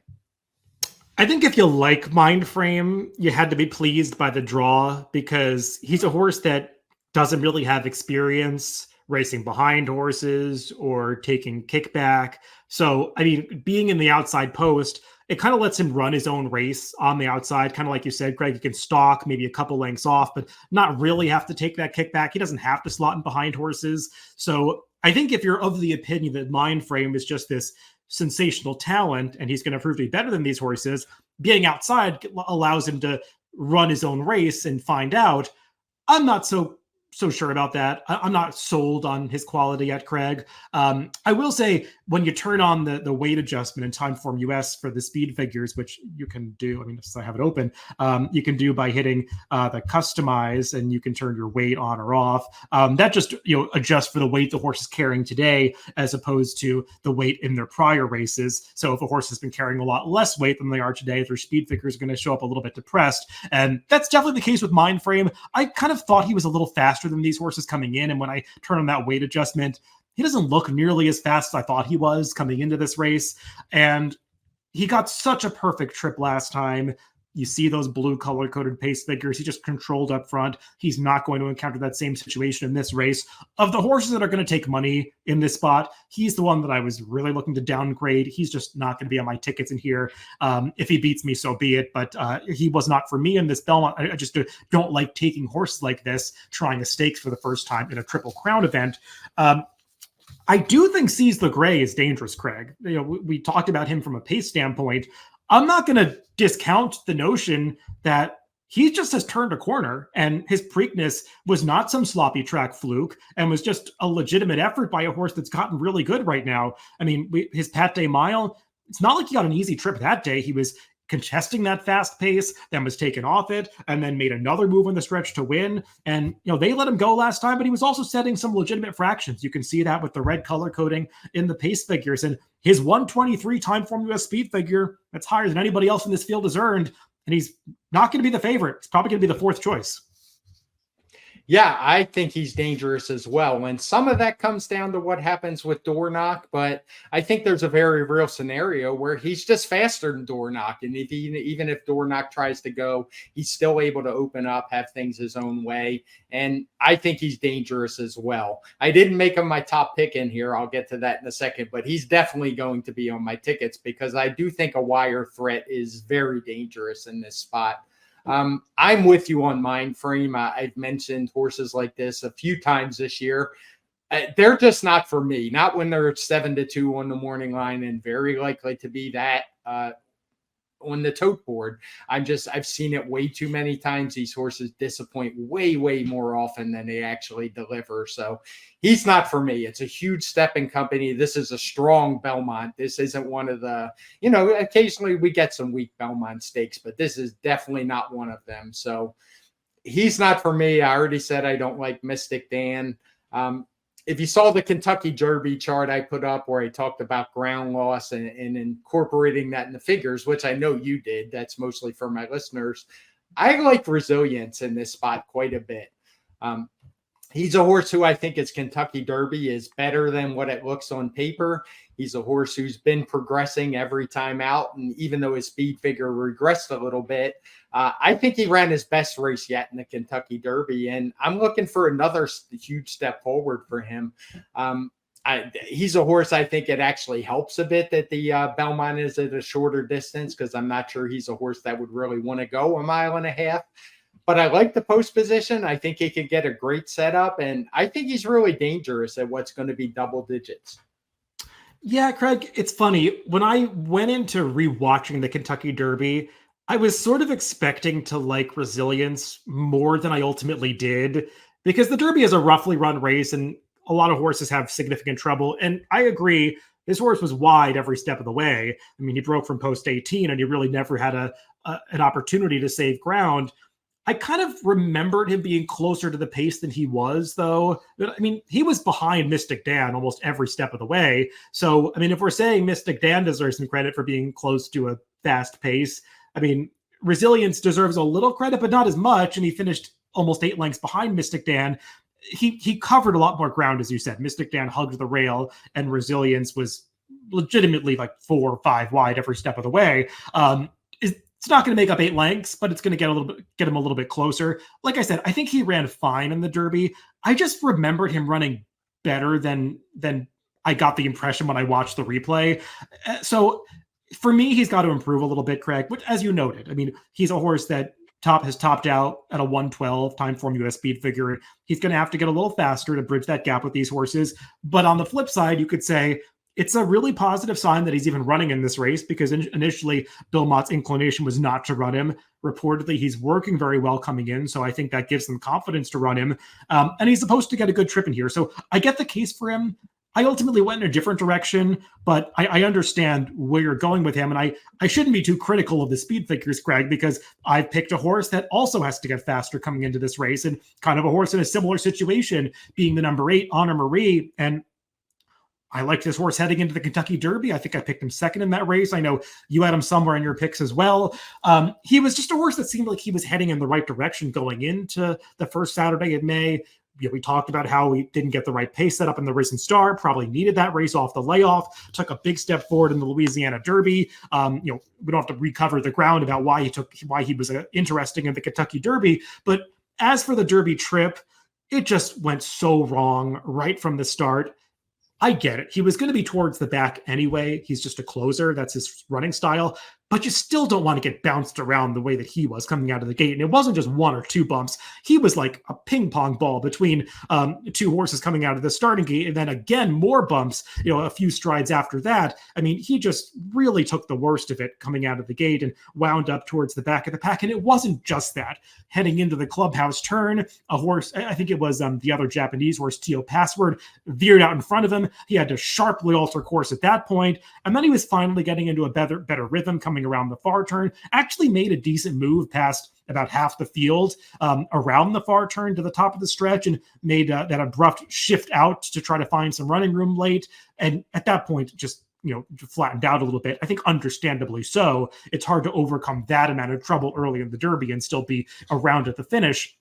I think if you like Mindframe, you had to be pleased by the draw because he's a horse that doesn't really have experience racing behind horses or taking kickback. So, I mean, being in the outside post, it kind of lets him run his own race on the outside. Kind of like you said, Greg, he can stalk maybe a couple lengths off, but not really have to take that kickback. He doesn't have to slot in behind horses. So I think if you're of the opinion that Mindframe is just this sensational talent and he's going to prove to be better than these horses, being outside allows him to run his own race and find out. I'm not so sure about that. I'm not sold on his quality yet, Craig. I will say when you turn on the weight adjustment in TimeformUS for the speed figures, which you can do, I mean, if I have it open, you can do by hitting the customize, and you can turn your weight on or off. That just adjusts for the weight the horse is carrying today as opposed to the weight in their prior races. So if a horse has been carrying a lot less weight than they are today, their speed figures are going to show up a little bit depressed. And that's definitely the case with Mindframe. I kind of thought he was a little faster than these horses coming in, and when I turn on that weight adjustment, he doesn't look nearly as fast as I thought he was coming into this race. And he got such a perfect trip last time. You see those blue color-coded pace figures. He just controlled up front. He's not going to encounter that same situation in this race. Of the horses that are going to take money in this spot, he's the one that I was really looking to downgrade. He's just not going to be on my tickets in here. If he beats me, so be it. But he was not for me in this Belmont. I just don't like taking horses like this, trying a stakes for the first time in a Triple Crown event. I do think Seize the Gray is dangerous, Craig. We talked about him from a pace standpoint. I'm not going to discount the notion that he just has turned a corner, and his Preakness was not some sloppy track fluke and was just a legitimate effort by a horse that's gotten really good right now. I mean, his Pat Day Mile, it's not like he got an easy trip that day. He was contesting that fast pace, then was taken off it, and then made another move in the stretch to win. And, they let him go last time, but he was also setting some legitimate fractions. You can see that with the red color coding in the pace figures. And his 123 TimeformUS speed figure, that's higher than anybody else in this field has earned. And he's not going to be the favorite. It's probably going to be the fourth choice. Yeah, I think he's dangerous as well. And some of that comes down to what happens with Dornoch, but I think there's a very real scenario where he's just faster than Dornoch. And even if Dornoch tries to go, he's still able to open up, have things his own way. And I think he's dangerous as well. I didn't make him my top pick in here. I'll get to that in a second, but he's definitely going to be on my tickets because I do think a wire threat is very dangerous in this spot. I'm with you on Mindframe. I've mentioned horses like this a few times this year. They're just not for me. Not when they're 7-2 on the morning line, and very likely to be that on the tote board. I've seen it way too many times. These horses disappoint way more often than they actually deliver. So he's not for me. It's a huge step in company. This is a strong Belmont. This isn't one of the, occasionally we get some weak Belmont stakes, but this is definitely not one of them. So he's not for me. I already said I don't like Mystic Dan. If you saw the Kentucky Derby chart I put up where I talked about ground loss and incorporating that in the figures, which I know you did, that's mostly for my listeners, I like resilience in this spot quite a bit. He's a horse who I think his Kentucky Derby is better than what it looks on paper. He's a horse who's been progressing every time out. And even though his speed figure regressed a little bit, I think he ran his best race yet in the Kentucky Derby. And I'm looking for another huge step forward for him. He's a horse I think it actually helps a bit that the Belmont is at a shorter distance, because I'm not sure he's a horse that would really want to go 1.5 miles. But I like the post position. I think he could get a great setup, and I think he's really dangerous at what's going to be double digits. Yeah, Craig, it's funny. When I went into rewatching the Kentucky Derby, I was sort of expecting to like Resilience more than I ultimately did because the Derby is a roughly run race and a lot of horses have significant trouble. And I agree, his horse was wide every step of the way. I mean, he broke from post 18 and he really never had an opportunity to save ground. I kind of remembered him being closer to the pace than he was, though. I mean, he was behind Mystic Dan almost every step of the way. So, I mean, if we're saying Mystic Dan deserves some credit for being close to a fast pace, I mean, Resilience deserves a little credit, but not as much. And he finished almost 8 lengths behind Mystic Dan. He covered a lot more ground, as you said. Mystic Dan hugged the rail, and Resilience was legitimately like 4 or 5 wide every step of the way. It's not going to make up 8 lengths, but it's going to get him a little bit closer. Like I said, I think he ran fine in the Derby. I just remembered him running better than I got the impression when I watched the replay. So for me, he's got to improve a little bit, Craig. But as you noted, I mean, he's a horse that has topped out at a 112 Timeform US speed figure. He's going to have to get a little faster to bridge that gap with these horses. But on the flip side, you could say it's a really positive sign that he's even running in this race because initially Belmont's inclination was not to run him. Reportedly, he's working very well coming in, so I think that gives them confidence to run him. And he's supposed to get a good trip in here, so I get the case for him. I ultimately went in a different direction, but I understand where you're going with him, and I shouldn't be too critical of the speed figures, Greg, because I've picked a horse that also has to get faster coming into this race, and kind of a horse in a similar situation, being the number 8, Honor Marie, and I like this horse heading into the Kentucky Derby. I think I picked him second in that race. I know you had him somewhere in your picks as well. He was just a horse that seemed like he was heading in the right direction going into the first Saturday in May. We talked about how he didn't get the right pace set up in the Risen Star, probably needed that race off the layoff, took a big step forward in the Louisiana Derby. We don't have to recover the ground about why he was interesting in the Kentucky Derby. But as for the Derby trip, it just went so wrong right from the start. I get it. He was going to be towards the back anyway. He's just a closer. That's his running style. But you still don't want to get bounced around the way that he was coming out of the gate. And it wasn't just 1 or 2 bumps. He was like a ping pong ball between 2 horses coming out of the starting gate. And then again, more bumps, a few strides after that. I mean, he just really took the worst of it coming out of the gate and wound up towards the back of the pack. And it wasn't just that. Heading into the clubhouse turn, a horse, I think it was the other Japanese horse, Teo Password, veered out in front of him. He had to sharply alter course at that point. And then he was finally getting into a better rhythm coming around the far turn, actually made a decent move past about half the field around the far turn to the top of the stretch and made that abrupt shift out to try to find some running room late. And at that point, just flattened out a little bit. I think understandably so. It's hard to overcome that amount of trouble early in the Derby and still be around at the finish.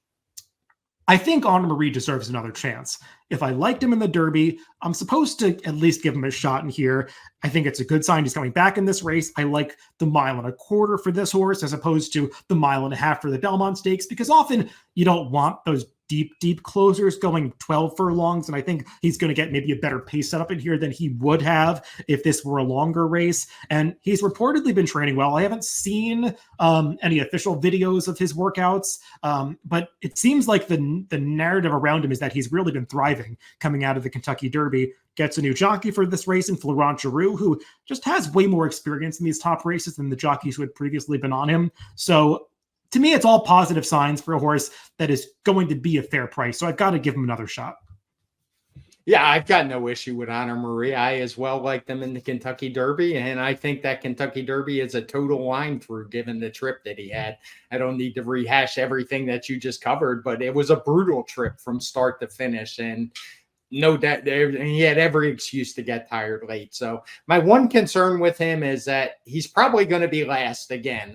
I think Honor Marie deserves another chance. If I liked him in the Derby, I'm supposed to at least give him a shot in here. I think it's a good sign he's coming back in this race. I like the 1.25 miles for this horse as opposed to the 1.5 miles for the Belmont Stakes, because often you don't want those deep closers going 12 furlongs. And I think he's going to get maybe a better pace setup in here than he would have if this were a longer race. And he's reportedly been training well. I haven't seen any official videos of his workouts, but it seems like the narrative around him is that he's really been thriving coming out of the Kentucky Derby. Gets a new jockey for this race in Florent Giroux, who just has way more experience in these top races than the jockeys who had previously been on him. So to me, it's all positive signs for a horse that is going to be a fair price. So I've got to give him another shot. Yeah, I've got no issue with Honor Marie. I as well like them in the Kentucky Derby, and I think that Kentucky Derby is a total line through given the trip that he had. I don't need to rehash everything that you just covered, but it was a brutal trip from start to finish, and no doubt he had every excuse to get tired late. So my one concern with him is that he's probably going to be last again.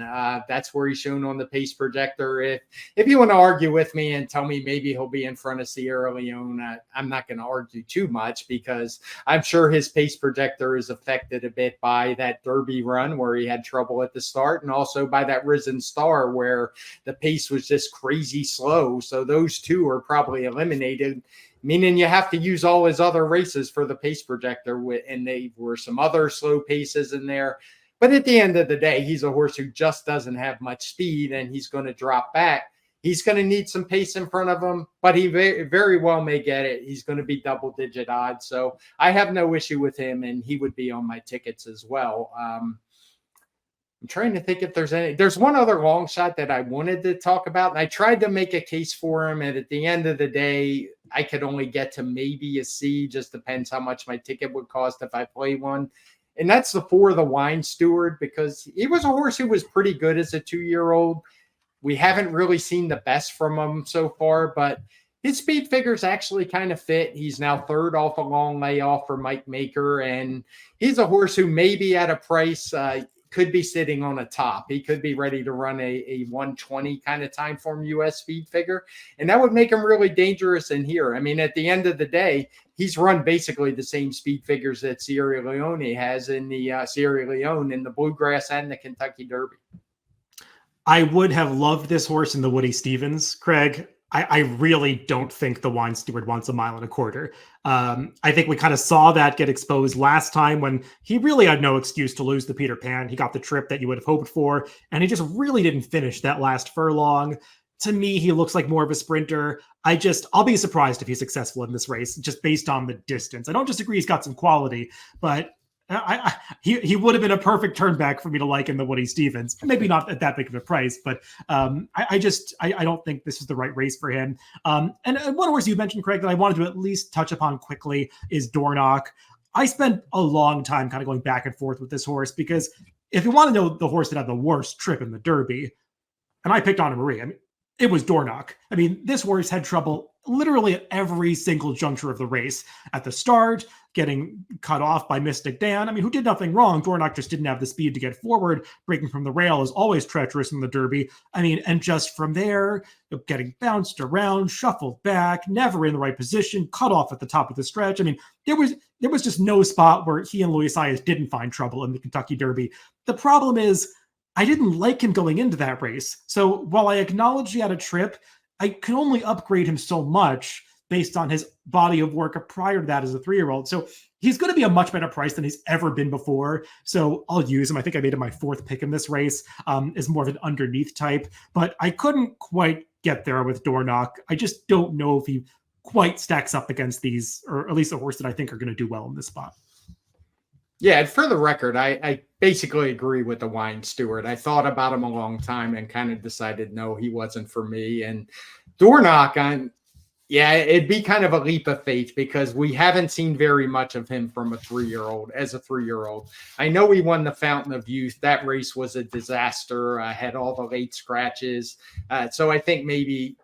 That's where he's shown on the pace projector. If you want to argue with me and tell me maybe he'll be in front of Sierra Leone, I'm not going to argue too much because I'm sure his pace projector is affected a bit by that Derby run where he had trouble at the start, and also by that Risen Star where the pace was just crazy slow. So those two are probably eliminated, meaning you have to use all his other races for the pace projector, and they were some other slow paces in there. But at the end of the day, he's a horse who just doesn't have much speed, and he's going to drop back. He's going to need some pace in front of him, but he very well may get it. He's going to be double-digit odds. So I have no issue with him, and he would be on my tickets as well. I'm trying to think if there's one other long shot that I wanted to talk about, and I tried to make a case for him, and at the end of the day, I could only get to maybe a C. Just depends how much my ticket would cost if I play one. And that's the 4, the Wine Steward, because he was a horse who was pretty good as a 2-year-old. We haven't really seen the best from him so far, but his speed figures actually kind of fit. He's now 3rd off a long layoff for Mike Maker, and he's a horse who maybe at a price could be sitting on a top. He could be ready to run a 120 kind of TimeformUS speed figure, and that would make him really dangerous in here. I mean, at the end of the day, he's run basically the same speed figures that Sierra Leone has in the Sierra Leone in the Bluegrass and the Kentucky Derby. I would have loved this horse in the Woody Stevens, Craig. I really don't think the Wine Steward wants 1.25 miles. I think we kind of saw that get exposed last time when he really had no excuse to lose the Peter Pan. He got the trip that you would have hoped for, and he just really didn't finish that last furlong. To me, he looks like more of a sprinter. I'll be surprised if he's successful in this race, just based on the distance. I don't disagree he's got some quality, but he would have been a perfect turn back for me to like in the Woody Stevens. Maybe not at that big of a price, but I don't think this is the right race for him. And one horse you mentioned, Craig, that I wanted to at least touch upon quickly is Dornoch. I spent a long time kind of going back and forth with this horse, because if you want to know the horse that had the worst trip in the Derby, and I picked Anna Marie, I mean, it was Dornoch. I mean, this horse had trouble literally at every single juncture of the race. At the start, getting cut off by Mystic Dan. I mean, who did nothing wrong? Dornoch just didn't have the speed to get forward. Breaking from the rail is always treacherous in the Derby. I mean, and just from there, getting bounced around, shuffled back, never in the right position, cut off at the top of the stretch. I mean, there was just no spot where he and Luis Saez didn't find trouble in the Kentucky Derby. The problem is, I didn't like him going into that race. So while I acknowledge he had a trip, I can only upgrade him so much based on his body of work prior to that as a 3-year-old. So he's going to be a much better price than he's ever been before. So I'll use him. I think I made him my 4th pick in this race, is more of an underneath type, but I couldn't quite get there with Dornoch. I just don't know if he quite stacks up against these, or at least a horse that I think are going to do well in this spot. Yeah, and for the record, I basically agree with the Wine Steward. I thought about him a long time and kind of decided, no, he wasn't for me. And Dornoch, it'd be kind of a leap of faith, because we haven't seen very much of him from a 3-year-old, as a 3-year-old. I know he won the Fountain of Youth. That race was a disaster. Had all the late scratches. So I think maybe,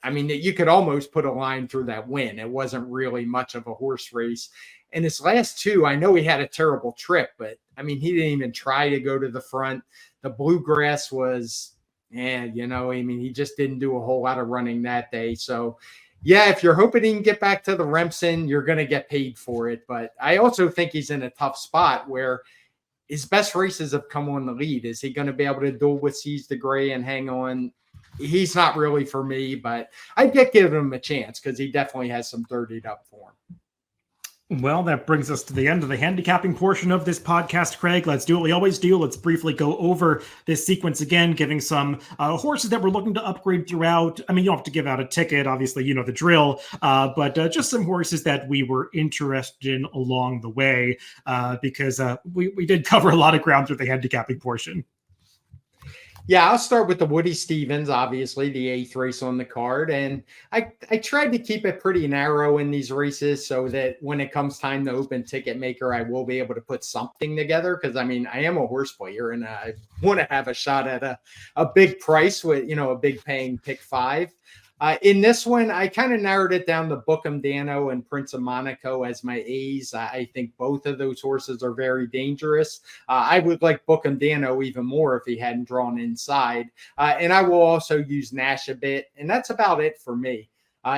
you could almost put a line through that win. It wasn't really much of a horse race. And his last 2, I know he had a terrible trip, but he didn't even try to go to the front. The Bluegrass was, he just didn't do a whole lot of running that day. So, yeah, if you're hoping he can get back to the Remsen, you're going to get paid for it. But I also think he's in a tough spot where his best races have come on the lead. Is he going to be able to duel with Seize the Gray and hang on? He's not really for me, but I did give him a chance, because he definitely has some dirtied up form. Well, that brings us to the end of the handicapping portion of this podcast, Craig. Let's do what we always do. Let's briefly go over this sequence again, giving some horses that we're looking to upgrade throughout. You don't have to give out a ticket. Obviously, you know the drill. But just some horses that we were interested in along the way, because we did cover a lot of ground through the handicapping portion. Yeah, I'll start with the Woody Stevens, obviously the 8th race on the card. And I tried to keep it pretty narrow in these races so that when it comes time to open Ticket Maker, I will be able to put something together. Because, I am a horse player, and I want to have a shot at a big price with, a big paying pick 5. In this one, I kind of narrowed it down to Bookham Dano and Prince of Monaco as my A's. I think both of those horses are very dangerous. I would like Bookham Dano even more if he hadn't drawn inside. And I will also use Nash a bit. And that's about it for me.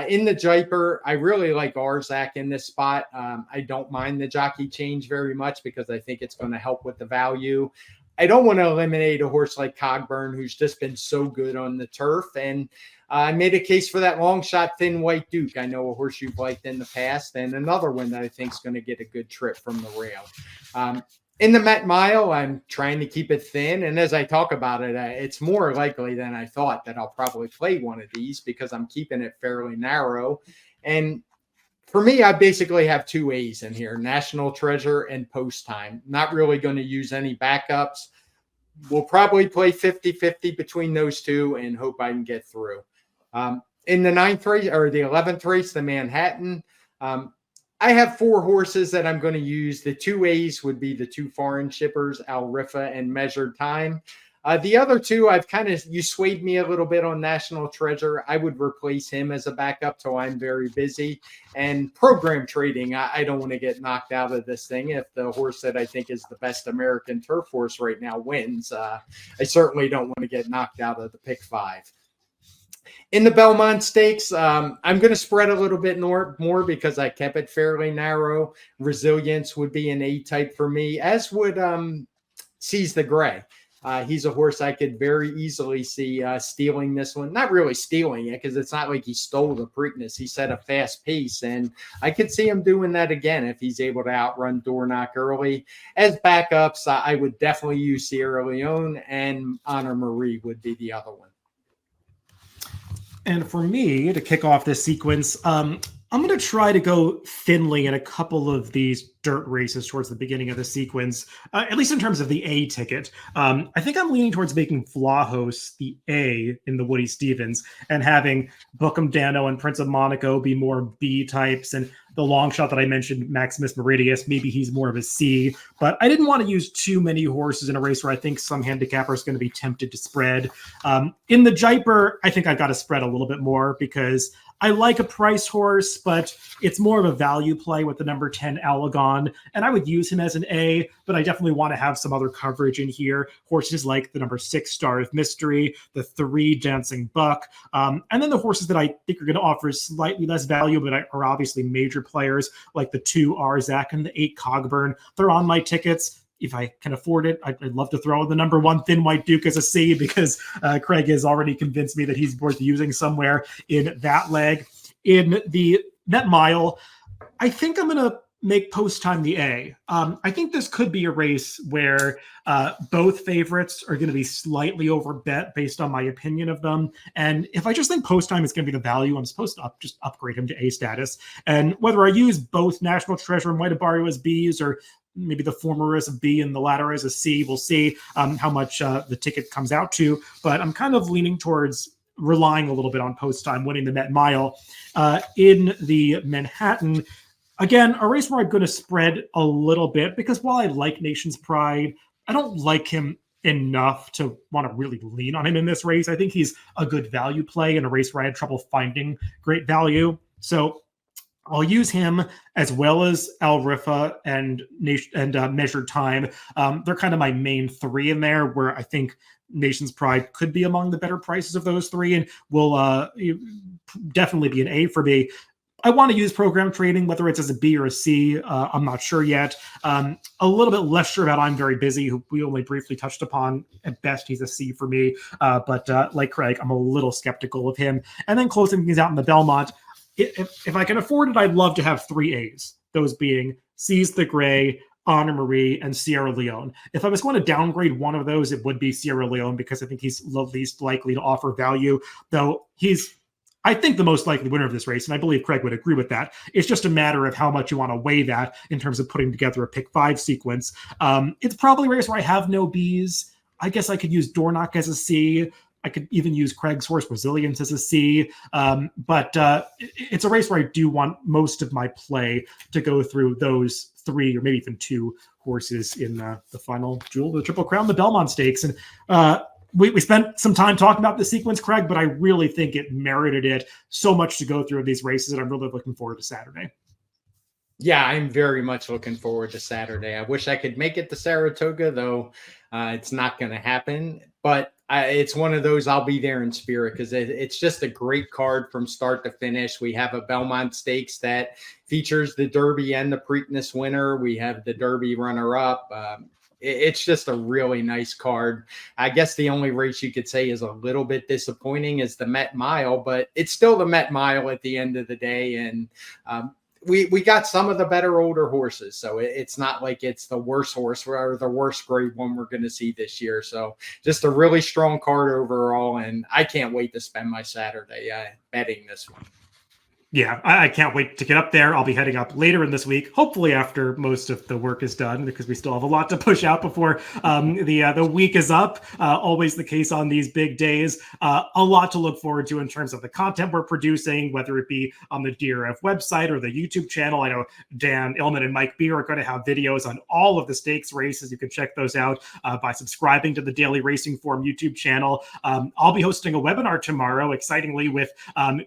In the Jaipur, I really like Arzak in this spot. I don't mind the jockey change very much, because I think it's going to help with the value. I don't want to eliminate a horse like Cogburn, who's just been so good on the turf. And I made a case for that long shot Thin White Duke. I know a horse you've liked in the past, and another one that I think is going to get a good trip from the rail. In the Met Mile, I'm trying to keep it thin. And as I talk about it, it's more likely than I thought that I'll probably play one of these because I'm keeping it fairly narrow. And for me, I basically have two A's in here, National Treasure and Post Time. Not really going to use any backups. We'll probably play 50-50 between those two and hope I can get through. In the 9th race or the 11th race, the Manhattan, I have 4 horses that I'm going to use. The 2 A's would be the 2 foreign shippers, Al Rifa and Measured Time. The other 2, you swayed me a little bit on National Treasure. I would replace him as a backup till I'm very busy. And program trading, I don't want to get knocked out of this thing. If the horse that I think is the best American turf horse right now wins, I certainly don't want to get knocked out of the pick 5. In the Belmont Stakes, I'm going to spread a little bit more because I kept it fairly narrow. Resilience would be an A type for me, as would Seize the Gray. He's a horse I could very easily see stealing this one. Not really stealing it because it's not like he stole the Preakness. He set a fast pace, and I could see him doing that again if he's able to outrun Dornoch early. As backups, I would definitely use Sierra Leone, and Honor Marie would be the other one. And for me, to kick off this sequence, I'm going to try to go thinly in a couple of these dirt races towards the beginning of the sequence, at least in terms of the A ticket. I think I'm leaning towards making Vlahos the A in the Woody Stevens and having Bookham Dano and Prince of Monaco be more B types, and the long shot that I mentioned, Maximus Meridius, maybe he's more of a C. But I didn't want to use too many horses in a race where I think some handicappers are going to be tempted to spread. In the Jaipur, I think I've got to spread a little bit more because I like a price horse, but it's more of a value play with the number 10 Alagon, and I would use him as an A, but I definitely want to have some other coverage in here. Horses like the number 6 Star of Mystery, the 3 Dancing Buck, and then the horses that I think are going to offer slightly less value, but are obviously major players like the 2 Arzak and the 8 Cogburn. They're on my tickets. If I can afford it, I'd love to throw the number 1 Thin White Duke as a C because Craig has already convinced me that he's worth using somewhere in that leg. In the Met Mile, I think I'm going to make Post Time the A. I think this could be a race where both favorites are going to be slightly overbet based on my opinion of them. And if I just think Post Time is going to be the value, I'm supposed to just upgrade him to A status. And whether I use both National Treasure and White Abario as Bs or maybe the former as a B and the latter as a C, we'll see how much the ticket comes out to. But I'm kind of leaning towards relying a little bit on Post Time winning the Met Mile. In the Manhattan, again, a race where I'm going to spread a little bit because while I like Nation's Pride, I don't like him enough to want to really lean on him in this race. I think he's a good value play in a race where I had trouble finding great value. So I'll use him as well as Al Rifa and Measured Time. They're kind of my main 3 in there, where I think Nation's Pride could be among the better prices of those 3 and will definitely be an A for me. I want to use program trading, whether it's as a B or a C. I'm not sure yet. A little bit less sure about I'm Very Busy, who we only briefly touched upon. At best, he's a C for me. But like Craig, I'm a little skeptical of him. And then closing things out in the Belmont, if I can afford it, I'd love to have 3 A's, those being Seize the Gray, Honor Marie, and Sierra Leone. If I was going to downgrade one of those, it would be Sierra Leone because I think he's the least likely to offer value, though he's, I think, the most likely winner of this race, and I believe Craig would agree with that. It's just a matter of how much you want to weigh that in terms of putting together a pick 5 sequence. It's probably a race where I have no Bs. I guess I could use Dornoch as a C. I could even use Craig's horse Resilience as a C, but it's a race where I do want most of my play to go through those 3 or maybe even 2 horses in the final jewel of the Triple Crown, the Belmont Stakes. And we spent some time talking about the sequence, Craig, but I really think it merited it. So much to go through these races, and I'm really looking forward to Saturday. Yeah, I'm very much looking forward to Saturday. I wish I could make it to Saratoga, though it's not going to happen. But it's one of those I'll be there in spirit because it's just a great card from start to finish. We have a Belmont Stakes that features the Derby and the Preakness winner. We have the Derby runner-up. It's just a really nice card. I guess the only race you could say is a little bit disappointing is the Met Mile, but it's still the Met Mile at the end of the day. And we got some of the better older horses, so it's not like it's the worst horse or the worst grade one we're going to see this year. So just a really strong card overall, and I can't wait to spend my Saturday betting this one. Yeah, I can't wait to get up there. I'll be heading up later in this week, hopefully after most of the work is done, because we still have a lot to push out before the week is up. Always the case on these big days. A lot to look forward to in terms of the content we're producing, whether it be on the DRF website or the YouTube channel. I know Dan Illman and Mike Beer are going to have videos on all of the stakes races. You can check those out by subscribing to the Daily Racing Form YouTube channel. I'll be hosting a webinar tomorrow, excitingly, with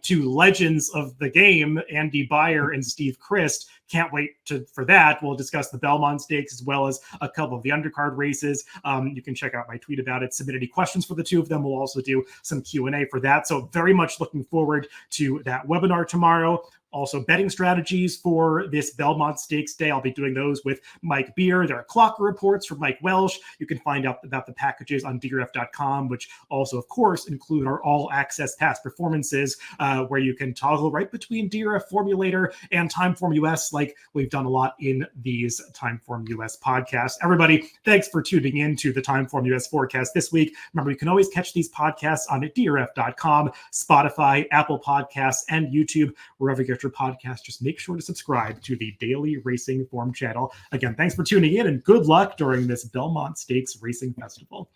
two legends of the game, Andy Beyer and Steve Christ. Can't wait for that. We'll discuss the Belmont Stakes as well as a couple of the undercard races. You can check out my tweet about it. Submit any questions for the two of them. We'll also do some Q&A for that. So very much looking forward to that webinar tomorrow. Also, betting strategies for this Belmont Stakes day. I'll be doing those with Mike Beer. There are clock reports from Mike Welsh. You can find out about the packages on DRF.com, which also, of course, include our all-access past performances, where you can toggle right between DRF Formulator and TimeformUS, like we've done a lot in these TimeformUS podcasts. Everybody, thanks for tuning in to the TimeformUS Forecast this week. Remember, you can always catch these podcasts on DRF.com, Spotify, Apple Podcasts, and YouTube, wherever you get your podcast. Just make sure to subscribe to the Daily Racing Form channel. Again, thanks for tuning in, and good luck during this Belmont Stakes Racing Festival.